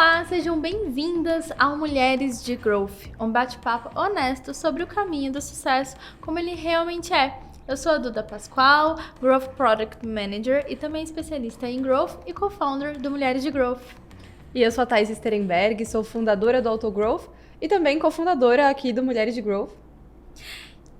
Olá, sejam bem-vindas ao Mulheres de Growth, um bate-papo honesto sobre o caminho do sucesso, como ele realmente é. Eu sou a Duda Pascoal, Growth Product Manager e também especialista em Growth e co-founder do Mulheres de Growth. E eu sou a Thaís Sterenberg, sou fundadora do Autogrowth e também cofundadora aqui do Mulheres de Growth.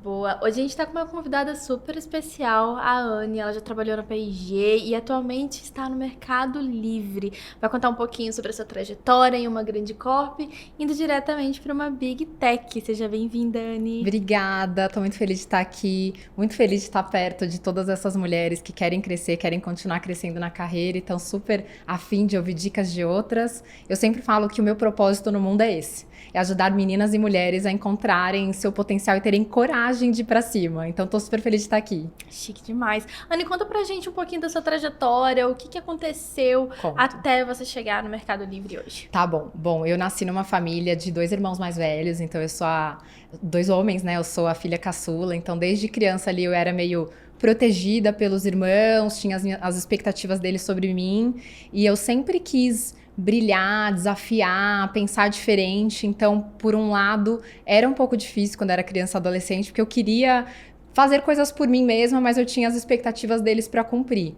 Boa, hoje a gente tá com uma convidada super especial, a Anne. Ela já trabalhou na P&G e atualmente está no Mercado Livre. Vai contar um pouquinho sobre a sua trajetória em uma grande corp, indo diretamente para uma Big Tech. Seja bem-vinda, Anne. Obrigada, tô muito feliz de estar aqui, muito feliz de estar perto de todas essas mulheres que querem crescer, querem continuar crescendo na carreira e estão super afim de ouvir dicas de outras. Eu sempre falo que o meu propósito no mundo é esse. É ajudar meninas e mulheres a encontrarem seu potencial e terem coragem de ir pra cima. Então, tô super feliz de estar aqui. Chique demais. Anne, conta pra gente um pouquinho da sua trajetória, o que aconteceu até você chegar no Mercado Livre hoje. Tá bom. Bom, eu nasci numa família de 2 irmãos mais velhos, então eu sou 2 homens, né? Eu sou a filha caçula, então desde criança ali eu era meio protegida pelos irmãos, tinha as expectativas deles sobre mim, e eu sempre quis brilhar, desafiar, pensar diferente. Então, por um lado, era um pouco difícil quando era criança e adolescente, porque eu queria fazer coisas por mim mesma, mas eu tinha as expectativas deles para cumprir.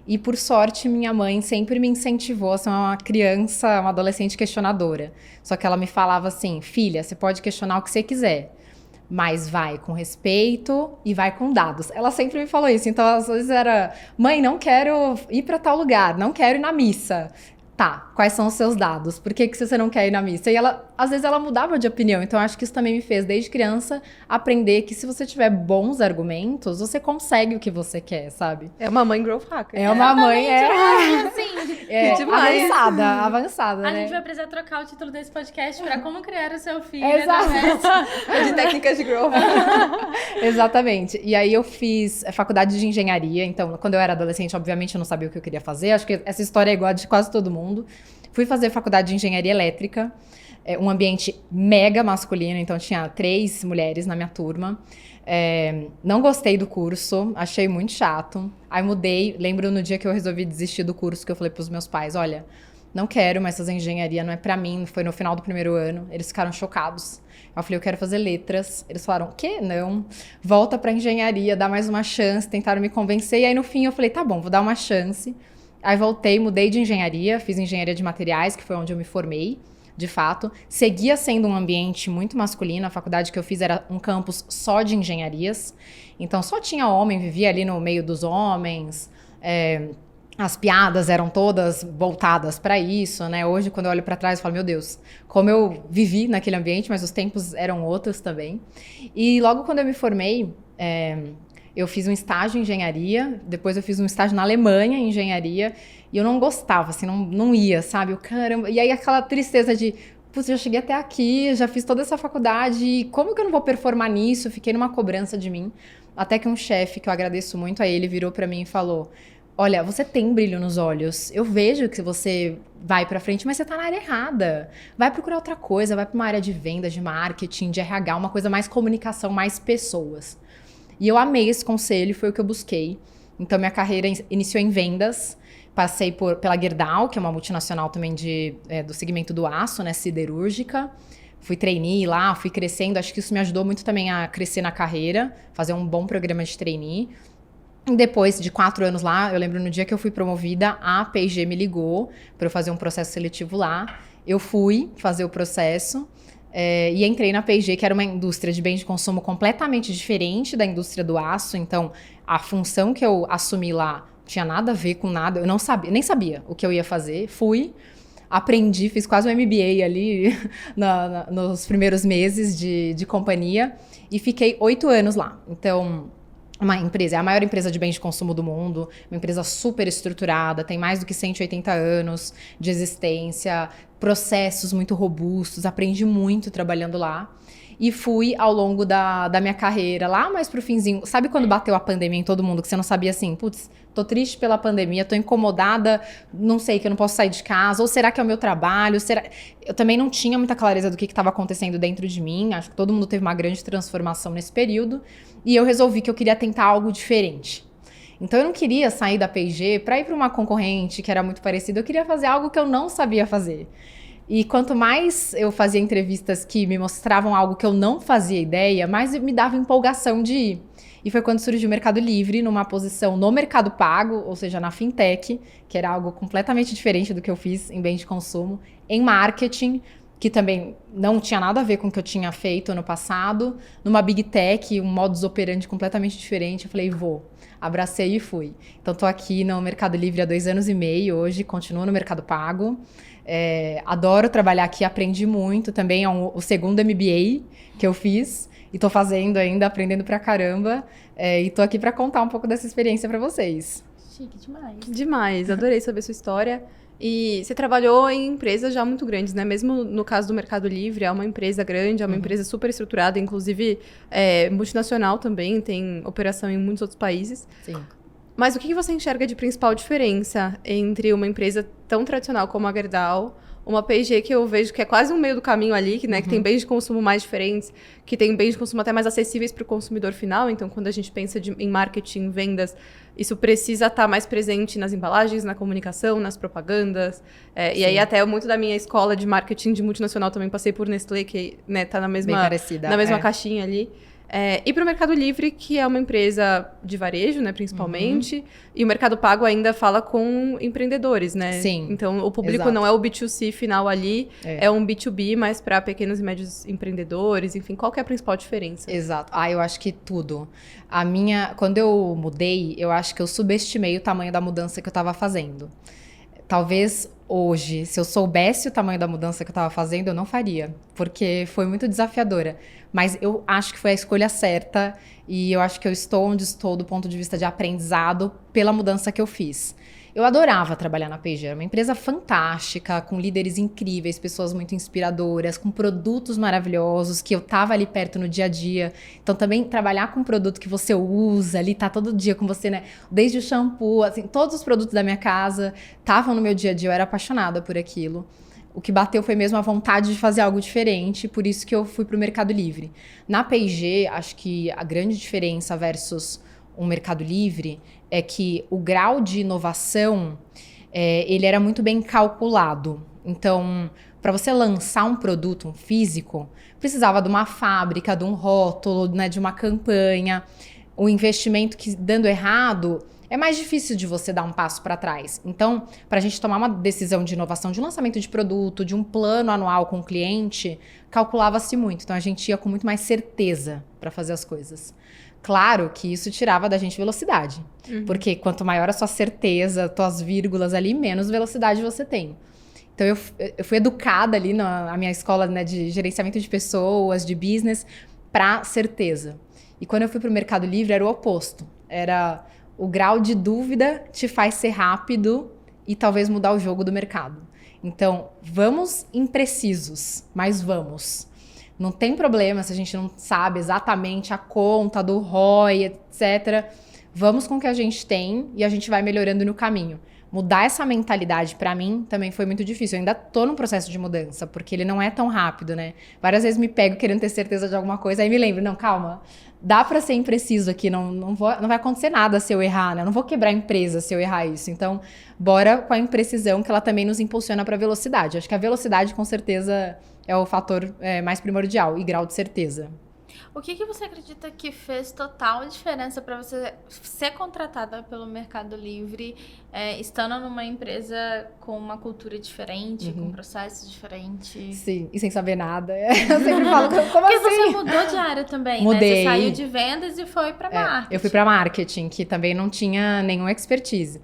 E por sorte, minha mãe sempre me incentivou a ser uma criança, uma adolescente questionadora. Só que ela me falava assim: filha, você pode questionar o que você quiser, mas vai com respeito e vai com dados. Ela sempre me falou isso. Então, às vezes era: mãe, não quero ir para tal lugar, não quero ir na missa. Tá, quais são os seus dados? Por que você não quer ir na missa? E ela, às vezes ela mudava de opinião. Então, acho que isso também me fez, desde criança, aprender que se você tiver bons argumentos, você consegue o que você quer, sabe? É uma mãe growth hacker. É uma mãe, Assim, demais. avançada, né? A gente vai precisar trocar o título desse podcast para como criar o seu filho. Exato. De técnicas de growth. Exatamente. E aí eu fiz faculdade de engenharia. Então, quando eu era adolescente, obviamente eu não sabia o que eu queria fazer. Acho que essa história é igual a de quase todo mundo. Fui fazer faculdade de engenharia elétrica, um ambiente mega masculino, então tinha 3 mulheres na minha turma. Não gostei do curso, achei muito chato. Aí mudei, lembro no dia que eu resolvi desistir do curso, que eu falei pros meus pais: olha, não quero mais fazer engenharia, não é pra mim. Foi no final do primeiro ano, eles ficaram chocados. Eu falei: eu quero fazer letras. Eles falaram: o quê? Não, volta pra engenharia, dá mais uma chance. Tentaram me convencer, e aí no fim eu falei: tá bom, vou dar uma chance. Aí voltei, mudei de engenharia, fiz engenharia de materiais, que foi onde eu me formei, de fato. Seguia sendo um ambiente muito masculino, a faculdade que eu fiz era um campus só de engenharias. Então só tinha homem, vivia ali no meio dos homens, as piadas eram todas voltadas para isso, né? Hoje, quando eu olho para trás, eu falo: meu Deus, como eu vivi naquele ambiente, mas os tempos eram outros também. E logo quando eu me formei, eu fiz um estágio em engenharia, depois eu fiz um estágio na Alemanha em engenharia, e eu não gostava, assim, não ia, sabe? Eu, caramba, e aí aquela tristeza de: putz, já cheguei até aqui, já fiz toda essa faculdade, e como que eu não vou performar nisso? Fiquei numa cobrança de mim, até que um chefe, que eu agradeço muito a ele, virou pra mim e falou: olha, você tem brilho nos olhos, eu vejo que você vai pra frente, mas você tá na área errada. Vai procurar outra coisa, vai pra uma área de vendas, de marketing, de RH, uma coisa mais comunicação, mais pessoas. E eu amei esse conselho, foi o que eu busquei. Então, minha carreira iniciou em vendas. Passei pela Gerdau, que é uma multinacional também do segmento do aço, né, siderúrgica. Fui trainee lá, fui crescendo. Acho que isso me ajudou muito também a crescer na carreira, fazer um bom programa de trainee. E depois de 4 anos lá, eu lembro no dia que eu fui promovida, a P&G me ligou para eu fazer um processo seletivo lá. Eu fui fazer o processo. E entrei na P&G, que era uma indústria de bens de consumo completamente diferente da indústria do aço. Então, a função que eu assumi lá tinha nada a ver com nada. Eu não sabia, nem sabia o que eu ia fazer. Fui, aprendi, fiz quase um MBA ali nos primeiros meses de companhia. E fiquei 8 anos lá. Então, uma empresa, é a maior empresa de bens de consumo do mundo, uma empresa super estruturada, tem mais do que 180 anos de existência, processos muito robustos, aprendi muito trabalhando lá. E fui ao longo da minha carreira, lá mais pro finzinho. Sabe quando bateu a pandemia em todo mundo, que você não sabia assim: putz, tô triste pela pandemia, tô incomodada, não sei, que eu não posso sair de casa, ou será que é o meu trabalho? Eu também não tinha muita clareza do que estava acontecendo dentro de mim, acho que todo mundo teve uma grande transformação nesse período, e eu resolvi que eu queria tentar algo diferente. Então eu não queria sair da P&G para ir para uma concorrente que era muito parecida, eu queria fazer algo que eu não sabia fazer. E quanto mais eu fazia entrevistas que me mostravam algo que eu não fazia ideia, mais me dava empolgação de ir. E foi quando surgiu o Mercado Livre, numa posição no Mercado Pago, ou seja, na fintech, que era algo completamente diferente do que eu fiz em bens de consumo, em marketing, que também não tinha nada a ver com o que eu tinha feito ano passado, numa big tech, um modus operandi completamente diferente. Eu falei, vou. Abracei e fui. Então, estou aqui no Mercado Livre há 2 anos e meio hoje, continuo no Mercado Pago. Adoro trabalhar aqui, aprendi muito. Também é o segundo MBA que eu fiz e estou fazendo ainda, aprendendo pra caramba. E estou aqui para contar um pouco dessa experiência para vocês. Chique demais. Demais, adorei saber sua história. E você trabalhou em empresas já muito grandes, né? Mesmo no caso do Mercado Livre, é uma empresa grande, é uma empresa super estruturada, inclusive multinacional também, tem operação em muitos outros países. Sim. Mas o que você enxerga de principal diferença entre uma empresa tão tradicional como a Gerdau, uma P&G que eu vejo que é quase um meio do caminho ali, que tem bens de consumo mais diferentes, que tem bens de consumo até mais acessíveis para o consumidor final. Então, quando a gente pensa em marketing, vendas, isso precisa estar mais presente nas embalagens, na comunicação, nas propagandas. E aí, até muito da minha escola de marketing de multinacional também passei por Nestlé, que tá na mesma, bem parecida, na mesma caixinha ali. E para o Mercado Livre, que é uma empresa de varejo, né, principalmente, e o Mercado Pago ainda fala com empreendedores, né? Sim. Então, o público Exato. não é o B2C final ali, é um B2B, mas para pequenos e médios empreendedores, enfim, qual que é a principal diferença? Exato. Eu acho que tudo. Quando eu mudei, eu acho que eu subestimei o tamanho da mudança que eu estava fazendo. Talvez hoje, se eu soubesse o tamanho da mudança que eu estava fazendo, eu não faria, porque foi muito desafiadora. Mas eu acho que foi a escolha certa e eu acho que eu estou onde estou do ponto de vista de aprendizado pela mudança que eu fiz. Eu adorava trabalhar na P&G, era uma empresa fantástica, com líderes incríveis, pessoas muito inspiradoras, com produtos maravilhosos, que eu tava ali perto no dia a dia. Então também trabalhar com um produto que você usa ali, tá todo dia com você, né? Desde o shampoo, assim, todos os produtos da minha casa estavam no meu dia a dia, eu era apaixonada por aquilo. O que bateu foi mesmo a vontade de fazer algo diferente, por isso que eu fui pro Mercado Livre. Na P&G, acho que a grande diferença versus um Mercado Livre é que o grau de inovação, ele era muito bem calculado. Então, para você lançar um produto, um físico, precisava de uma fábrica, de um rótulo, né, de uma campanha. O investimento que, dando errado, é mais difícil de você dar um passo para trás. Então, para a gente tomar uma decisão de inovação, de um lançamento de produto, de um plano anual com o cliente, calculava-se muito. Então, a gente ia com muito mais certeza para fazer as coisas. Claro que isso tirava da gente velocidade. Porque quanto maior a sua certeza, tuas vírgulas ali, menos velocidade você tem. Então, eu fui educada ali na minha escola, né, de gerenciamento de pessoas, de business, para certeza. E quando eu fui para o Mercado Livre, era o oposto. Era o grau de dúvida te faz ser rápido e talvez mudar o jogo do mercado. Então, vamos imprecisos, mas vamos. Não tem problema se a gente não sabe exatamente a conta do ROI, etc. Vamos com o que a gente tem e a gente vai melhorando no caminho. Mudar essa mentalidade, para mim, também foi muito difícil. Eu ainda tô num processo de mudança, porque ele não é tão rápido, né? Várias vezes me pego querendo ter certeza de alguma coisa, aí me lembro, não, calma, dá para ser impreciso aqui, não vai acontecer nada se eu errar, né? Eu não vou quebrar a empresa se eu errar isso. Então, bora com a imprecisão, que ela também nos impulsiona para velocidade. Acho que a velocidade, com certeza, é o fator mais primordial, e grau de certeza. O que você acredita que fez total diferença para você ser contratada pelo Mercado Livre, estando numa empresa com uma cultura diferente, com processos diferentes? Sim, e sem saber nada. Eu sempre falo, como Porque assim? você mudou de área também, Mudei. né? Você saiu de vendas e foi para marketing. Eu fui para marketing, que também não tinha nenhuma expertise.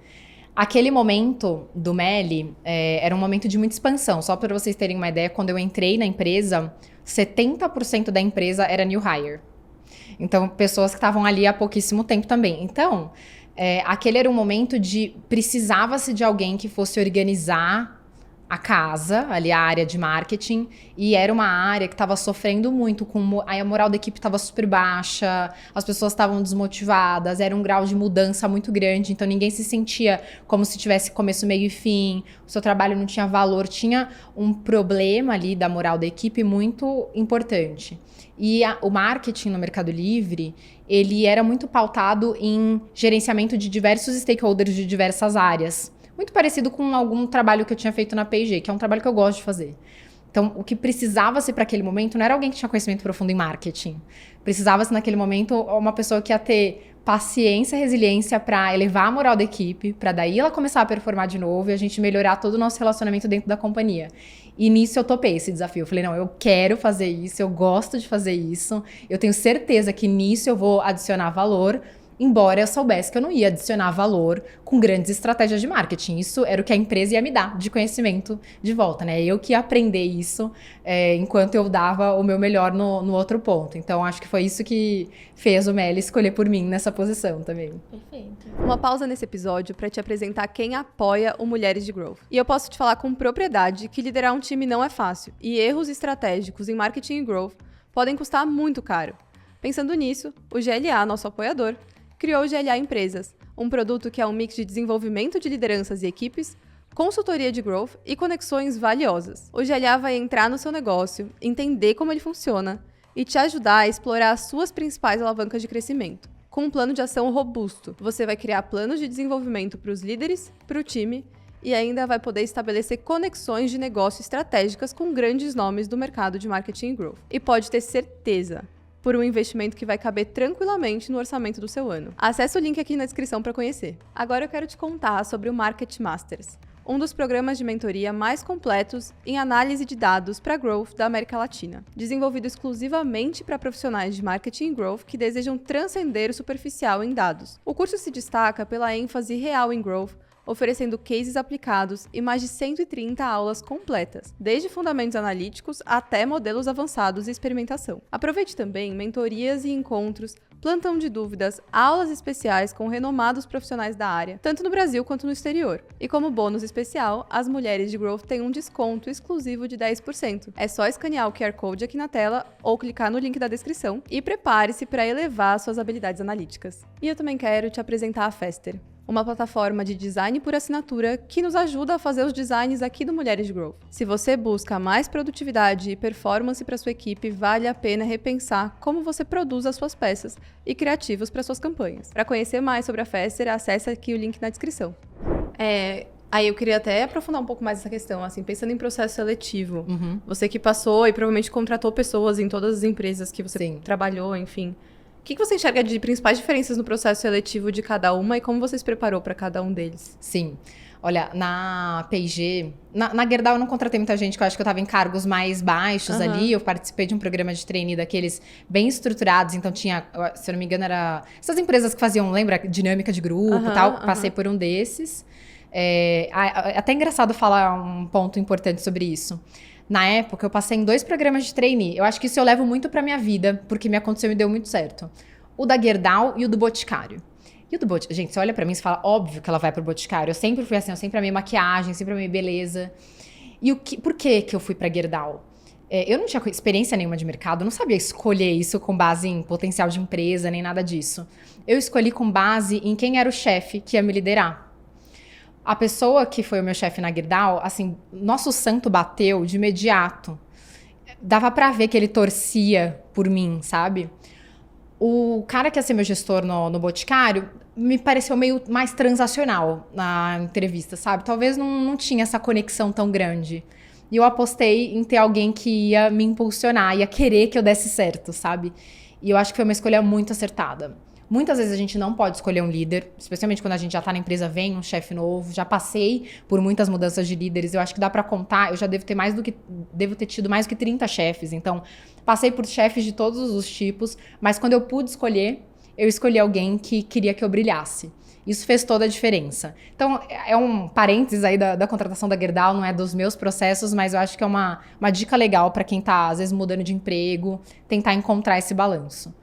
Aquele momento do Meli era um momento de muita expansão. Só para vocês terem uma ideia, quando eu entrei na empresa, 70% da empresa era new hire. Então, pessoas que estavam ali há pouquíssimo tempo também. Então, aquele era um momento de precisava-se de alguém que fosse organizar a casa, ali a área de marketing, e era uma área que estava sofrendo muito, a moral da equipe estava super baixa, as pessoas estavam desmotivadas, era um grau de mudança muito grande, então ninguém se sentia como se tivesse começo, meio e fim, o seu trabalho não tinha valor, tinha um problema ali da moral da equipe muito importante. E o marketing no Mercado Livre, ele era muito pautado em gerenciamento de diversos stakeholders de diversas áreas. muito parecido com algum trabalho que eu tinha feito na P&G, que é um trabalho que eu gosto de fazer. Então, o que precisava ser para aquele momento não era alguém que tinha conhecimento profundo em marketing. Precisava ser, naquele momento, uma pessoa que ia ter paciência e resiliência para elevar a moral da equipe, para daí ela começar a performar de novo e a gente melhorar todo o nosso relacionamento dentro da companhia. E nisso eu topei esse desafio. Eu falei, não, eu quero fazer isso, eu gosto de fazer isso, eu tenho certeza que nisso eu vou adicionar valor, embora eu soubesse que eu não ia adicionar valor com grandes estratégias de marketing. Isso era o que a empresa ia me dar de conhecimento de volta, né? Eu que ia aprender isso enquanto eu dava o meu melhor no outro ponto. Então, acho que foi isso que fez o Meli escolher por mim nessa posição também. Perfeito. Uma pausa nesse episódio para te apresentar quem apoia o Mulheres de Growth. E eu posso te falar com propriedade que liderar um time não é fácil e erros estratégicos em marketing e growth podem custar muito caro. Pensando nisso, o GLA, nosso apoiador, criou o GLA Empresas, um produto que é um mix de desenvolvimento de lideranças e equipes, consultoria de growth e conexões valiosas. O GLA vai entrar no seu negócio, entender como ele funciona e te ajudar a explorar as suas principais alavancas de crescimento. Com um plano de ação robusto, você vai criar planos de desenvolvimento para os líderes, para o time e ainda vai poder estabelecer conexões de negócio estratégicas com grandes nomes do mercado de marketing e growth. E pode ter certeza, por um investimento que vai caber tranquilamente no orçamento do seu ano. Acesse o link aqui na descrição para conhecer. Agora eu quero te contar sobre o Market Masters, um dos programas de mentoria mais completos em análise de dados para growth da América Latina, desenvolvido exclusivamente para profissionais de marketing e growth que desejam transcender o superficial em dados. O curso se destaca pela ênfase real em growth, oferecendo cases aplicados e mais de 130 aulas completas, desde fundamentos analíticos até modelos avançados e experimentação. Aproveite também mentorias e encontros, plantão de dúvidas, aulas especiais com renomados profissionais da área, tanto no Brasil quanto no exterior. E como bônus especial, as mulheres de Growth têm um desconto exclusivo de 10%. É só escanear o QR Code aqui na tela ou clicar no link da descrição e prepare-se para elevar suas habilidades analíticas. E eu também quero te apresentar a Fester, uma plataforma de design por assinatura que nos ajuda a fazer os designs aqui do Mulheres de Growth. Se você busca mais produtividade e performance para sua equipe, vale a pena repensar como você produz as suas peças e criativos para suas campanhas. Para conhecer mais sobre a Fester, acesse aqui o link na descrição. Aí eu queria até aprofundar um pouco mais essa questão, assim, pensando em processo seletivo. Você que passou e provavelmente contratou pessoas em todas as empresas que você trabalhou, enfim. O que você enxerga de principais diferenças no processo seletivo de cada uma e como você se preparou para cada um deles? Sim. Olha, na P&G, na Gerdau eu não contratei muita gente, que eu acho que eu estava em cargos mais baixos ali. Eu participei de um programa de trainee daqueles bem estruturados, então tinha, se eu não me engano, era essas empresas que faziam, lembra, dinâmica de grupo e tal. Passei por um desses. É até engraçado falar um ponto importante sobre isso. Na época, eu passei em 2 programas de trainee. Eu acho que isso eu levo muito pra minha vida, porque me aconteceu e deu muito certo. O da Gerdau e o do Boticário. E o do Boticário, gente, você olha pra mim e fala, óbvio que ela vai pro Boticário. Eu sempre fui assim, eu sempre amei maquiagem, sempre amei beleza. E por que eu fui pra Gerdau? Eu não tinha experiência nenhuma de mercado, não sabia escolher isso com base em potencial de empresa, nem nada disso. Eu escolhi com base em quem era o chefe que ia me liderar. A pessoa que foi o meu chefe na Gerdau, assim, nosso santo bateu de imediato. Dava pra ver que ele torcia por mim, sabe? O cara que ia ser meu gestor no Boticário me pareceu meio mais transacional na entrevista, sabe? Talvez não tinha essa conexão tão grande. E eu apostei em ter alguém que ia me impulsionar, ia querer que eu desse certo, sabe? E eu acho que foi uma escolha muito acertada. Muitas vezes a gente não pode escolher um líder, especialmente quando a gente já tá na empresa, vem um chefe novo. Já passei por muitas mudanças de líderes, eu acho que dá pra contar, eu já devo ter tido mais do que 30 chefes. Então, passei por chefes de todos os tipos, mas quando eu pude escolher, eu escolhi alguém que queria que eu brilhasse. Isso fez toda a diferença. Então, é um parênteses aí da contratação da Gerdau, não é dos meus processos, mas eu acho que é uma dica legal pra quem tá, às vezes, mudando de emprego, tentar encontrar esse balanço.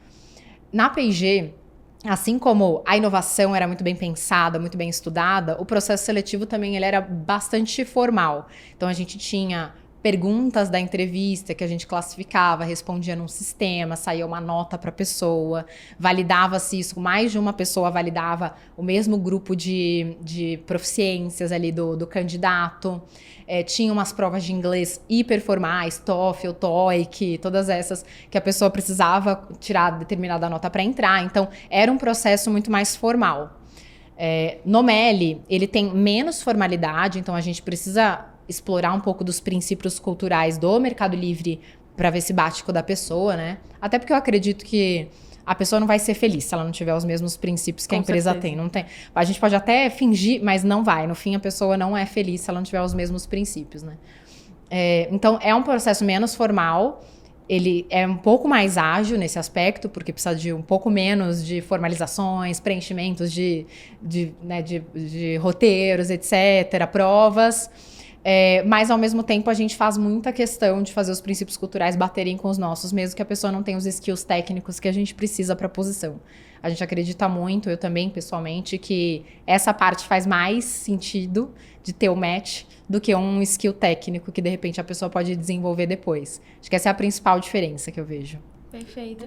Na P&G, assim como a inovação era muito bem pensada, muito bem estudada, o processo seletivo também ele era bastante formal. Então, a gente tinha perguntas da entrevista que a gente classificava, respondia num sistema, saía uma nota para a pessoa, validava-se isso, mais de uma pessoa validava o mesmo grupo de proficiências ali do candidato. Tinha umas provas de inglês hiper formais, TOEFL, TOEIC, todas essas que a pessoa precisava tirar determinada nota para entrar. Então, era um processo muito mais formal. No MELI, ele tem menos formalidade, então a gente precisa explorar um pouco dos princípios culturais do Mercado Livre para ver se bate com o da pessoa, né? Até porque eu acredito que a pessoa não vai ser feliz se ela não tiver os mesmos princípios que a empresa tem. Não tem. A gente pode até fingir, mas não vai. No fim, a pessoa não é feliz se ela não tiver os mesmos princípios, né? Então, é um processo menos formal. Ele é um pouco mais ágil nesse aspecto, porque precisa de um pouco menos de formalizações, preenchimentos de roteiros, etc., provas. Mas, ao mesmo tempo, a gente faz muita questão de fazer os princípios culturais baterem com os nossos, mesmo que a pessoa não tenha os skills técnicos que a gente precisa para a posição. A gente acredita muito, eu também, pessoalmente, que essa parte faz mais sentido de ter o match do que um skill técnico que, de repente, a pessoa pode desenvolver depois. Acho que essa é a principal diferença que eu vejo. Perfeito.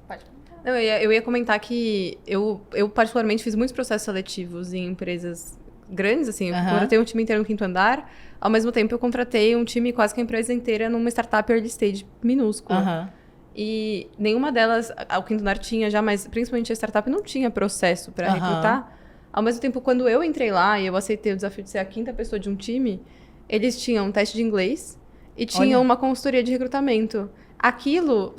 Pode comentar. Não, eu ia comentar que eu particularmente fiz muitos processos seletivos em empresas grandes, assim. Eu contratei um time inteiro no 5º andar. Ao mesmo tempo, eu contratei um time quase que a empresa inteira numa startup early stage minúscula. E nenhuma delas, o 5º andar tinha já, mas principalmente a startup não tinha processo para recrutar. Ao mesmo tempo, quando eu entrei lá e eu aceitei o desafio de ser a 5ª pessoa de um time, eles tinham um teste de inglês e tinham uma consultoria de recrutamento. Aquilo,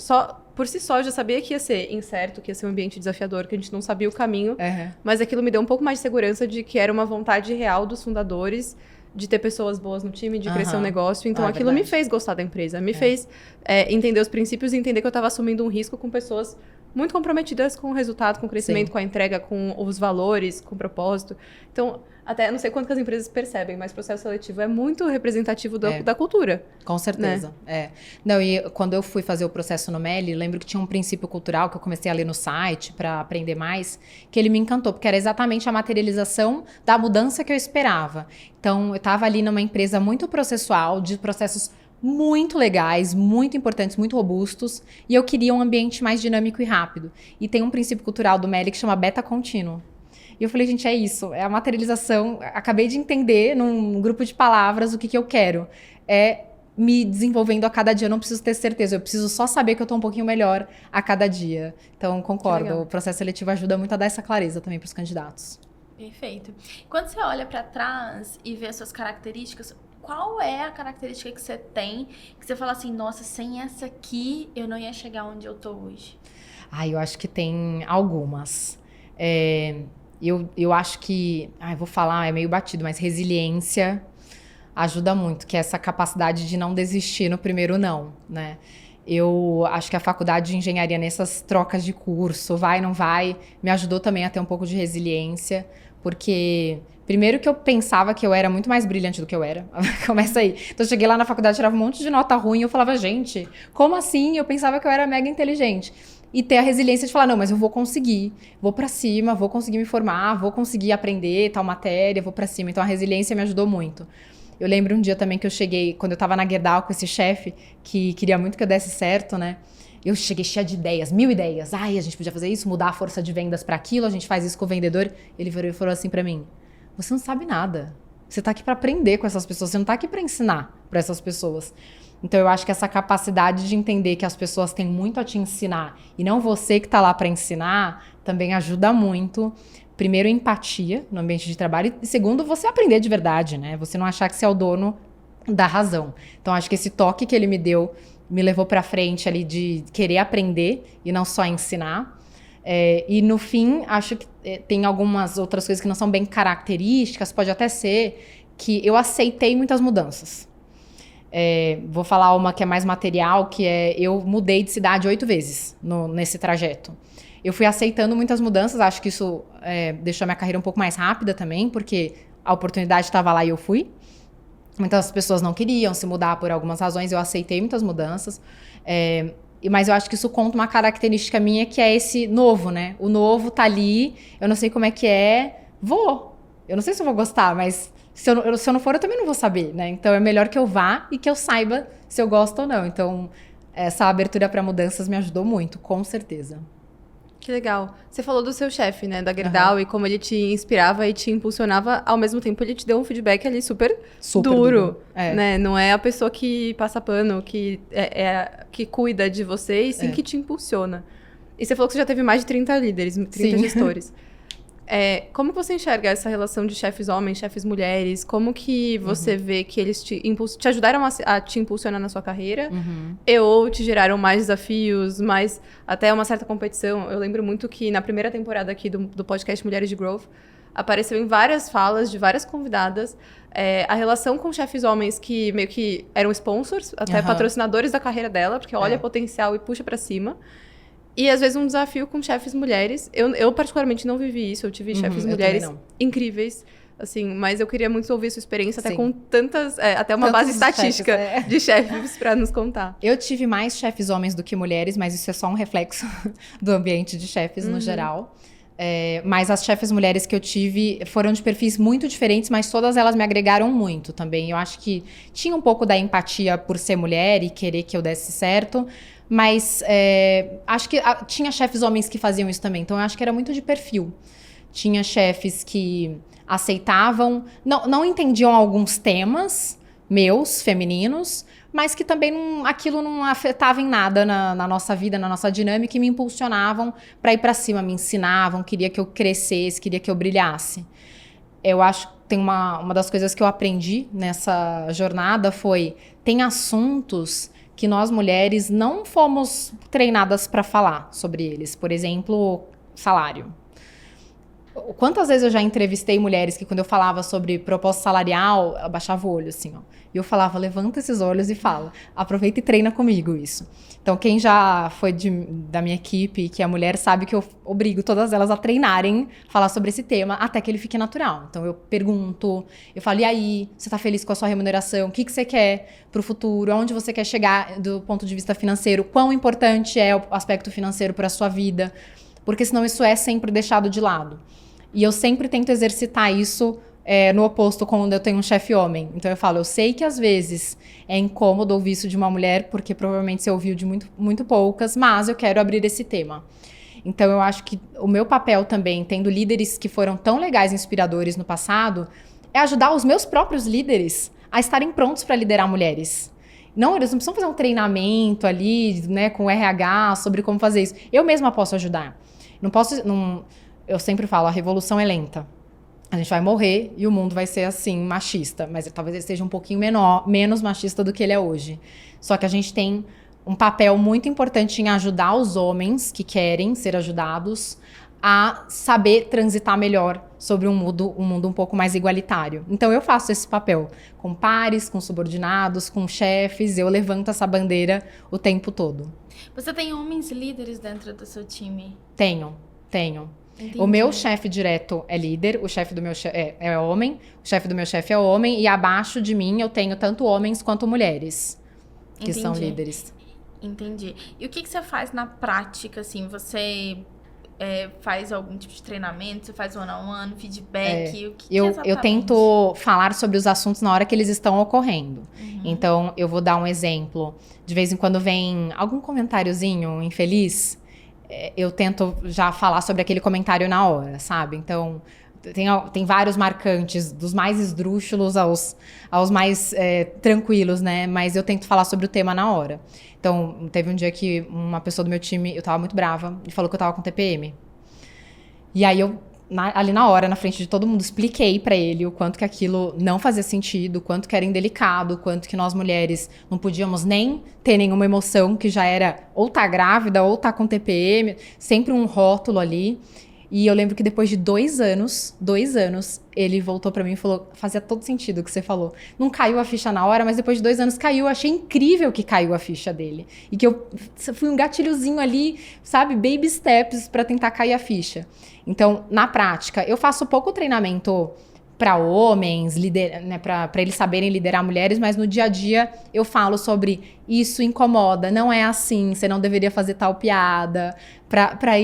por si só, eu já sabia que ia ser incerto, que ia ser um ambiente desafiador, que a gente não sabia o caminho. Mas aquilo me deu um pouco mais de segurança de que era uma vontade real dos fundadores de ter pessoas boas no time, de crescer um negócio. Então, aquilo me fez gostar da empresa. Me fez entender os princípios e entender que eu estava assumindo um risco com pessoas muito comprometidas com o resultado, com o crescimento, com a entrega, com os valores, com o propósito. Então, até não sei quanto que as empresas percebem, mas o processo seletivo é muito representativo da cultura. Com certeza, Não, e quando eu fui fazer o processo no MELI, lembro que tinha um princípio cultural que eu comecei a ler no site para aprender mais, que ele me encantou, porque era exatamente a materialização da mudança que eu esperava. Então, eu estava ali numa empresa muito processual, de processos muito legais, muito importantes, muito robustos, e eu queria um ambiente mais dinâmico e rápido. E tem um princípio cultural do MELI que chama beta contínuo. E eu falei, gente, é isso, é a materialização. Acabei de entender num grupo de palavras o que eu quero. É me desenvolvendo a cada dia, eu não preciso ter certeza, eu preciso só saber que eu tô um pouquinho melhor a cada dia. Então, concordo, o processo seletivo ajuda muito a dar essa clareza também para os candidatos. Perfeito. Quando você olha para trás e vê as suas características, qual é a característica que você tem, que você fala assim, nossa, sem essa aqui, eu não ia chegar onde eu tô hoje? Eu acho que tem algumas. Eu acho que, vou falar, é meio batido, mas resiliência ajuda muito, que é essa capacidade de não desistir no primeiro não, né? Eu acho que a faculdade de engenharia, nessas trocas de curso, vai, não vai, me ajudou também a ter um pouco de resiliência, porque primeiro que eu pensava que eu era muito mais brilhante do que eu era. Começa aí. Então eu cheguei lá na faculdade, tirava um monte de nota ruim, e eu falava, gente, como assim? Eu pensava que eu era mega inteligente. E ter a resiliência de falar, não, mas eu vou conseguir, vou pra cima, vou conseguir me formar, vou conseguir aprender tal matéria, vou pra cima. Então a resiliência me ajudou muito. Eu lembro um dia também que eu cheguei, quando eu tava na Gerdau com esse chefe, que queria muito que eu desse certo, né? Eu cheguei cheia de ideias, 1000 ideias. A gente podia fazer isso, mudar a força de vendas para aquilo, a gente faz isso com o vendedor. Ele virou e falou assim para mim, você não sabe nada. Você tá aqui para aprender com essas pessoas, você não tá aqui para ensinar para essas pessoas. Então eu acho que essa capacidade de entender que as pessoas têm muito a te ensinar e não você que tá lá para ensinar, também ajuda muito. Primeiro, empatia no ambiente de trabalho e segundo, você aprender de verdade, né? Você não achar que você é o dono da razão. Então acho que esse toque que ele me deu me levou para frente ali de querer aprender e não só ensinar. E no fim, acho que tem algumas outras coisas que não são bem características, pode até ser que eu aceitei muitas mudanças. Vou falar uma que é mais material, que é eu mudei de cidade 8 vezes nesse trajeto. Eu fui aceitando muitas mudanças, acho que isso deixou a minha carreira um pouco mais rápida também, porque a oportunidade estava lá e eu fui. Muitas pessoas não queriam se mudar por algumas razões, eu aceitei muitas mudanças. Mas eu acho que isso conta uma característica minha, que é esse novo, né? O novo tá ali, eu não sei como é que é, vou. Eu não sei se eu vou gostar, mas se eu não for, eu também não vou saber, né? Então é melhor que eu vá e que eu saiba se eu gosto ou não. Então essa abertura para mudanças me ajudou muito, com certeza. Que legal. Você falou do seu chefe, né, da Gerdau, e como ele te inspirava e te impulsionava, ao mesmo tempo ele te deu um feedback ali super duro, né? Não é a pessoa que passa pano, que que cuida de você, e sim que te impulsiona. E você falou que você já teve mais de 30 líderes, 30 gestores. Como você enxerga essa relação de chefes homens, chefes mulheres? Como que você vê que eles te ajudaram a te impulsionar na sua carreira? Ou te geraram mais desafios, mais até uma certa competição? Eu lembro muito que na primeira temporada aqui do podcast Mulheres de Growth, apareceu em várias falas de várias convidadas a relação com chefes homens que meio que eram sponsors, até patrocinadores da carreira dela, porque olha potencial e puxa pra cima. E, às vezes, um desafio com chefes mulheres. Eu particularmente, não vivi isso. Eu tive chefes mulheres incríveis, assim. Mas eu queria muito ouvir sua experiência, até com tantas... até uma base estatística de chefes pra nos contar. Eu tive mais chefes homens do que mulheres, mas isso é só um reflexo do ambiente de chefes no geral. Mas as chefes mulheres que eu tive foram de perfis muito diferentes, mas todas elas me agregaram muito também. Eu acho que tinha um pouco da empatia por ser mulher e querer que eu desse certo... Mas acho que tinha chefes homens que faziam isso também. Então, eu acho que era muito de perfil. Tinha chefes que aceitavam... Não entendiam alguns temas meus, femininos, mas que também aquilo não afetava em nada na nossa vida, na nossa dinâmica, e me impulsionavam para ir para cima, me ensinavam, queria que eu crescesse, queria que eu brilhasse. Eu acho que tem uma das coisas que eu aprendi nessa jornada foi... Tem assuntos... que nós mulheres não fomos treinadas para falar sobre eles. Por exemplo, salário. Quantas vezes eu já entrevistei mulheres que quando eu falava sobre proposta salarial, ela baixava o olho assim, ó. E eu falava, levanta esses olhos e fala. Aproveita e treina comigo isso. Então, quem já foi da minha equipe, que é mulher, sabe que eu obrigo todas elas a treinarem, falar sobre esse tema, até que ele fique natural. Então, eu pergunto, eu falo, e aí, você tá feliz com a sua remuneração? O que você quer pro futuro? Aonde você quer chegar do ponto de vista financeiro? Quão importante é o aspecto financeiro para a sua vida? Porque senão isso é sempre deixado de lado. E eu sempre tento exercitar isso no oposto quando eu tenho um chefe homem. Então eu falo, eu sei que às vezes é incômodo ouvir isso de uma mulher, porque provavelmente você ouviu de muito, muito poucas, mas eu quero abrir esse tema. Então eu acho que o meu papel também, tendo líderes que foram tão legais e inspiradores no passado, é ajudar os meus próprios líderes a estarem prontos para liderar mulheres. Não, eles não precisam fazer um treinamento ali, né, com o RH sobre como fazer isso. Eu mesma posso ajudar. Eu sempre falo, a revolução é lenta. A gente vai morrer e o mundo vai ser assim, machista. Mas talvez ele seja um pouquinho menos machista do que ele é hoje. Só que a gente tem um papel muito importante em ajudar os homens que querem ser ajudados a saber transitar melhor sobre um mundo um pouco mais igualitário. Então eu faço esse papel com pares, com subordinados, com chefes. Eu levanto essa bandeira o tempo todo. Você tem homens líderes dentro do seu time? Tenho. Entendi. O meu chefe direto é líder, o chefe do meu chefe é homem, o chefe do meu chefe é homem, e abaixo de mim eu tenho tanto homens quanto mulheres que são líderes. Entendi. E o que você faz na prática, assim? Você faz algum tipo de treinamento? Você faz one-on-one, feedback? O que exatamente? Eu tento falar sobre os assuntos na hora que eles estão ocorrendo. Então, eu vou dar um exemplo. De vez em quando vem algum comentáriozinho infeliz, eu tento já falar sobre aquele comentário na hora, sabe? Então, tem vários marcantes, dos mais esdrúxulos aos mais tranquilos, né? Mas eu tento falar sobre o tema na hora. Então, teve um dia que uma pessoa do meu time, eu tava muito brava, e falou que eu tava com TPM. E aí eu, ali na hora, na frente de todo mundo, expliquei pra ele o quanto que aquilo não fazia sentido, o quanto que era indelicado, o quanto que nós mulheres não podíamos nem ter nenhuma emoção, que já era ou tá grávida ou tá com TPM, sempre um rótulo ali. E eu lembro que depois de 2 anos, ele voltou pra mim e falou, fazia todo sentido o que você falou. Não caiu a ficha na hora, mas depois de 2 anos caiu. Eu achei incrível que caiu a ficha dele. E que eu fui um gatilhozinho ali, sabe, baby steps pra tentar cair a ficha. Então, na prática, eu faço pouco treinamento para homens, né, para eles saberem liderar mulheres, mas no dia a dia eu falo sobre isso incomoda, não é assim, você não deveria fazer tal piada, para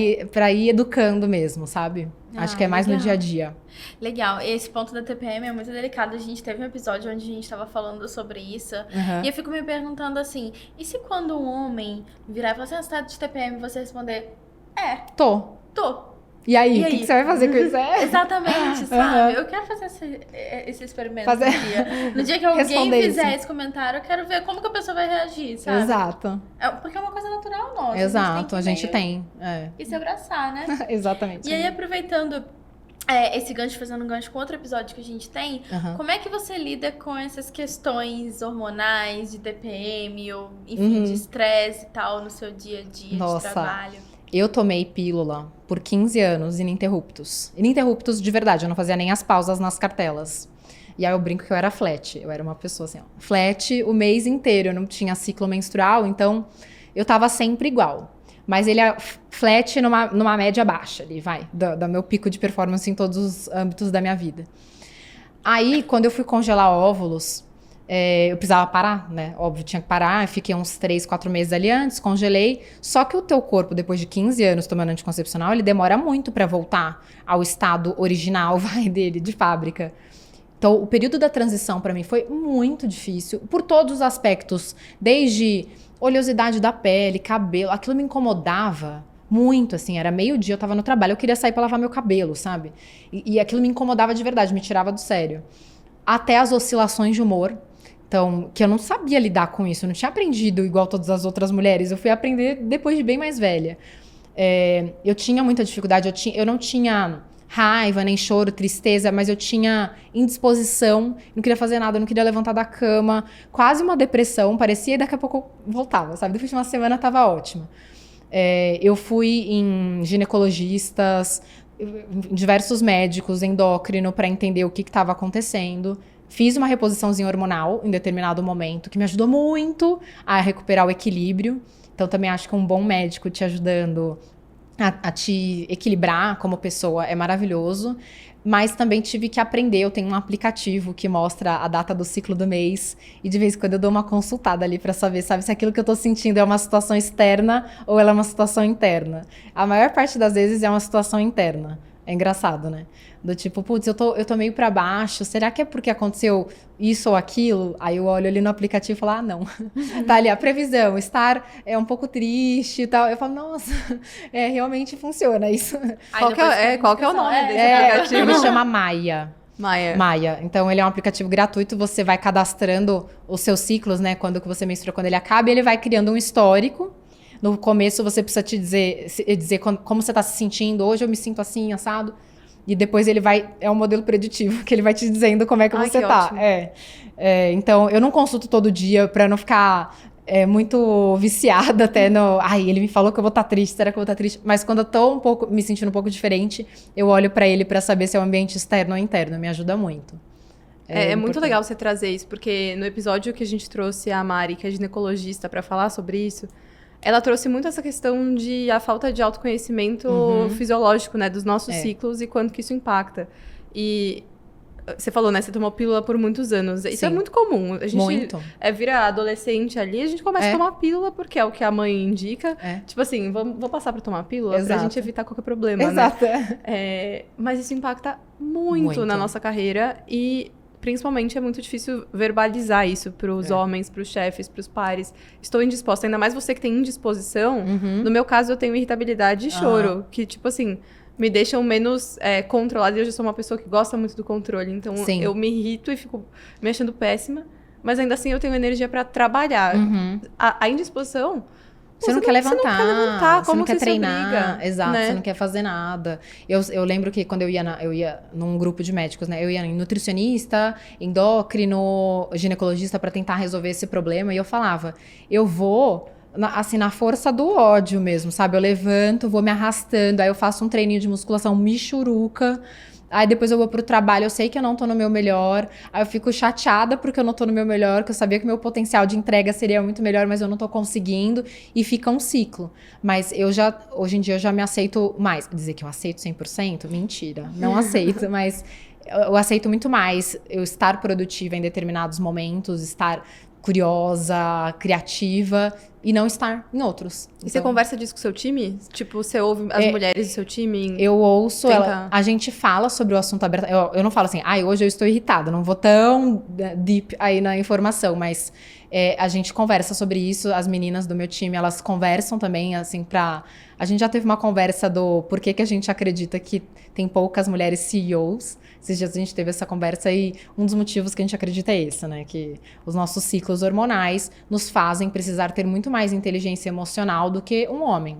ir educando mesmo, sabe? Acho que é mais legal. No dia a dia. Legal, esse ponto da TPM é muito delicado. A gente teve um episódio onde a gente estava falando sobre isso. E eu fico me perguntando assim, e se quando um homem virar e falar assim, você tá de TPM, você responder, Tô. E aí, o que você vai fazer com isso? Exatamente, sabe? Eu quero fazer esse experimento no dia. No dia que alguém fizer esse comentário, eu quero ver como que a pessoa vai reagir, sabe? Exato. Porque é uma coisa natural nossa. Exato, a gente tem. E se abraçar, né? Exatamente. E aí, aproveitando esse gancho, fazendo um gancho com outro episódio que a gente tem, como é que você lida com essas questões hormonais, de TPM, ou enfim, de estresse e tal, no seu dia a dia de trabalho? Eu tomei pílula por 15 anos ininterruptos. Ininterruptos de verdade, eu não fazia nem as pausas nas cartelas. E aí eu brinco que eu era flat, eu era uma pessoa assim, ó, flat o mês inteiro, eu não tinha ciclo menstrual, então eu tava sempre igual. Mas ele é flat numa média baixa ali, do meu pico de performance em todos os âmbitos da minha vida. Aí, quando eu fui congelar óvulos, eu precisava parar, né? Óbvio, tinha que parar. Eu fiquei uns 3, 4 meses ali antes, congelei. Só que o teu corpo, depois de 15 anos tomando anticoncepcional, ele demora muito pra voltar ao estado original, dele, de fábrica. Então, o período da transição pra mim foi muito difícil, por todos os aspectos, desde oleosidade da pele, cabelo, aquilo me incomodava muito, assim, era meio-dia, eu tava no trabalho, eu queria sair pra lavar meu cabelo, sabe? E aquilo me incomodava de verdade, me tirava do sério. Até as oscilações de humor, então, que eu não sabia lidar com isso, eu não tinha aprendido igual todas as outras mulheres, eu fui aprender depois de bem mais velha. Eu tinha muita dificuldade, eu não tinha raiva, nem choro, tristeza, mas eu tinha indisposição, não queria fazer nada, não queria levantar da cama, quase uma depressão, parecia, e daqui a pouco eu voltava, sabe? Depois de uma semana tava ótima. Eu fui em ginecologistas, em diversos médicos, endócrino, para entender o que estava acontecendo. Fiz uma reposiçãozinha hormonal em determinado momento, que me ajudou muito a recuperar o equilíbrio. Então, também acho que um bom médico te ajudando a te equilibrar como pessoa é maravilhoso, mas também tive que aprender, eu tenho um aplicativo que mostra a data do ciclo do mês e de vez em quando eu dou uma consultada ali pra saber, sabe, se aquilo que eu tô sentindo é uma situação externa ou ela é uma situação interna. A maior parte das vezes é uma situação interna. É engraçado, né? Do tipo, putz, eu tô meio pra baixo, será que é porque aconteceu isso ou aquilo? Aí eu olho ali no aplicativo e falo, ah, não. Tá ali a previsão, estar um pouco triste e tal. Eu falo, nossa, realmente funciona isso. Qual que é o nome desse aplicativo? Ele chama Maia. Maia. Então, ele é um aplicativo gratuito, você vai cadastrando os seus ciclos, né? Quando que você menstrua, quando ele acaba, e ele vai criando um histórico. No começo, você precisa te dizer como você está se sentindo. Hoje eu me sinto assim, assado. E depois ele é um modelo preditivo, que ele vai te dizendo como é que você tá. Então, eu não consulto todo dia para não ficar muito viciada até no... Ai, ele me falou que eu vou estar triste, será que eu vou estar triste? Mas quando eu tô me sentindo um pouco diferente, eu olho para ele para saber se é um ambiente externo ou interno. Me ajuda muito. É muito legal você trazer isso, porque no episódio que a gente trouxe a Mari, que é ginecologista, para falar sobre isso, ela trouxe muito essa questão de a falta de autoconhecimento fisiológico, né, dos nossos ciclos e quanto que isso impacta. E você falou, né, você tomou pílula por muitos anos. Isso é muito comum. A gente vira adolescente ali, a gente começa a tomar pílula porque é o que a mãe indica. Tipo assim, vou passar pra tomar pílula pra gente evitar qualquer problema, né? Mas isso impacta muito na nossa carreira e... Principalmente é muito difícil verbalizar isso pros homens, pros chefes, pros pares. Estou indisposta. Ainda mais você que tem indisposição. No meu caso, eu tenho irritabilidade e choro. Que, tipo assim, me deixam menos controlada. E eu já sou uma pessoa que gosta muito do controle. Então, eu me irrito e fico me achando péssima. Mas ainda assim, eu tenho energia pra trabalhar. A indisposição... Você não quer levantar, você não quer treinar, exato, né? Você não quer fazer nada. Eu lembro que quando eu ia num grupo de médicos, né? Eu ia em nutricionista, endócrino, ginecologista para tentar resolver esse problema. E eu falava, eu vou... assim, na força do ódio mesmo, sabe? Eu levanto, vou me arrastando, aí eu faço um treininho de musculação michuruca, aí depois eu vou pro trabalho, eu sei que eu não tô no meu melhor, aí eu fico chateada porque eu não tô no meu melhor, que eu sabia que o meu potencial de entrega seria muito melhor, mas eu não tô conseguindo, e fica um ciclo. Mas hoje em dia eu já me aceito mais. Dizer que eu aceito 100%? Mentira, não aceito, mas eu aceito muito mais eu estar produtiva em determinados momentos, estar curiosa, criativa e não estar em outros. E você conversa disso com o seu time? Tipo, você ouve as mulheres do seu time? Eu ouço, a gente fala sobre o assunto aberto. Eu não falo assim, hoje eu estou irritada, não vou tão deep aí na informação, mas a gente conversa sobre isso, as meninas do meu time, elas conversam também, assim, a gente já teve uma conversa do porquê que a gente acredita que tem poucas mulheres CEOs. Esses dias a gente teve essa conversa e um dos motivos que a gente acredita é esse, né? Que os nossos ciclos hormonais nos fazem precisar ter muito mais inteligência emocional do que um homem.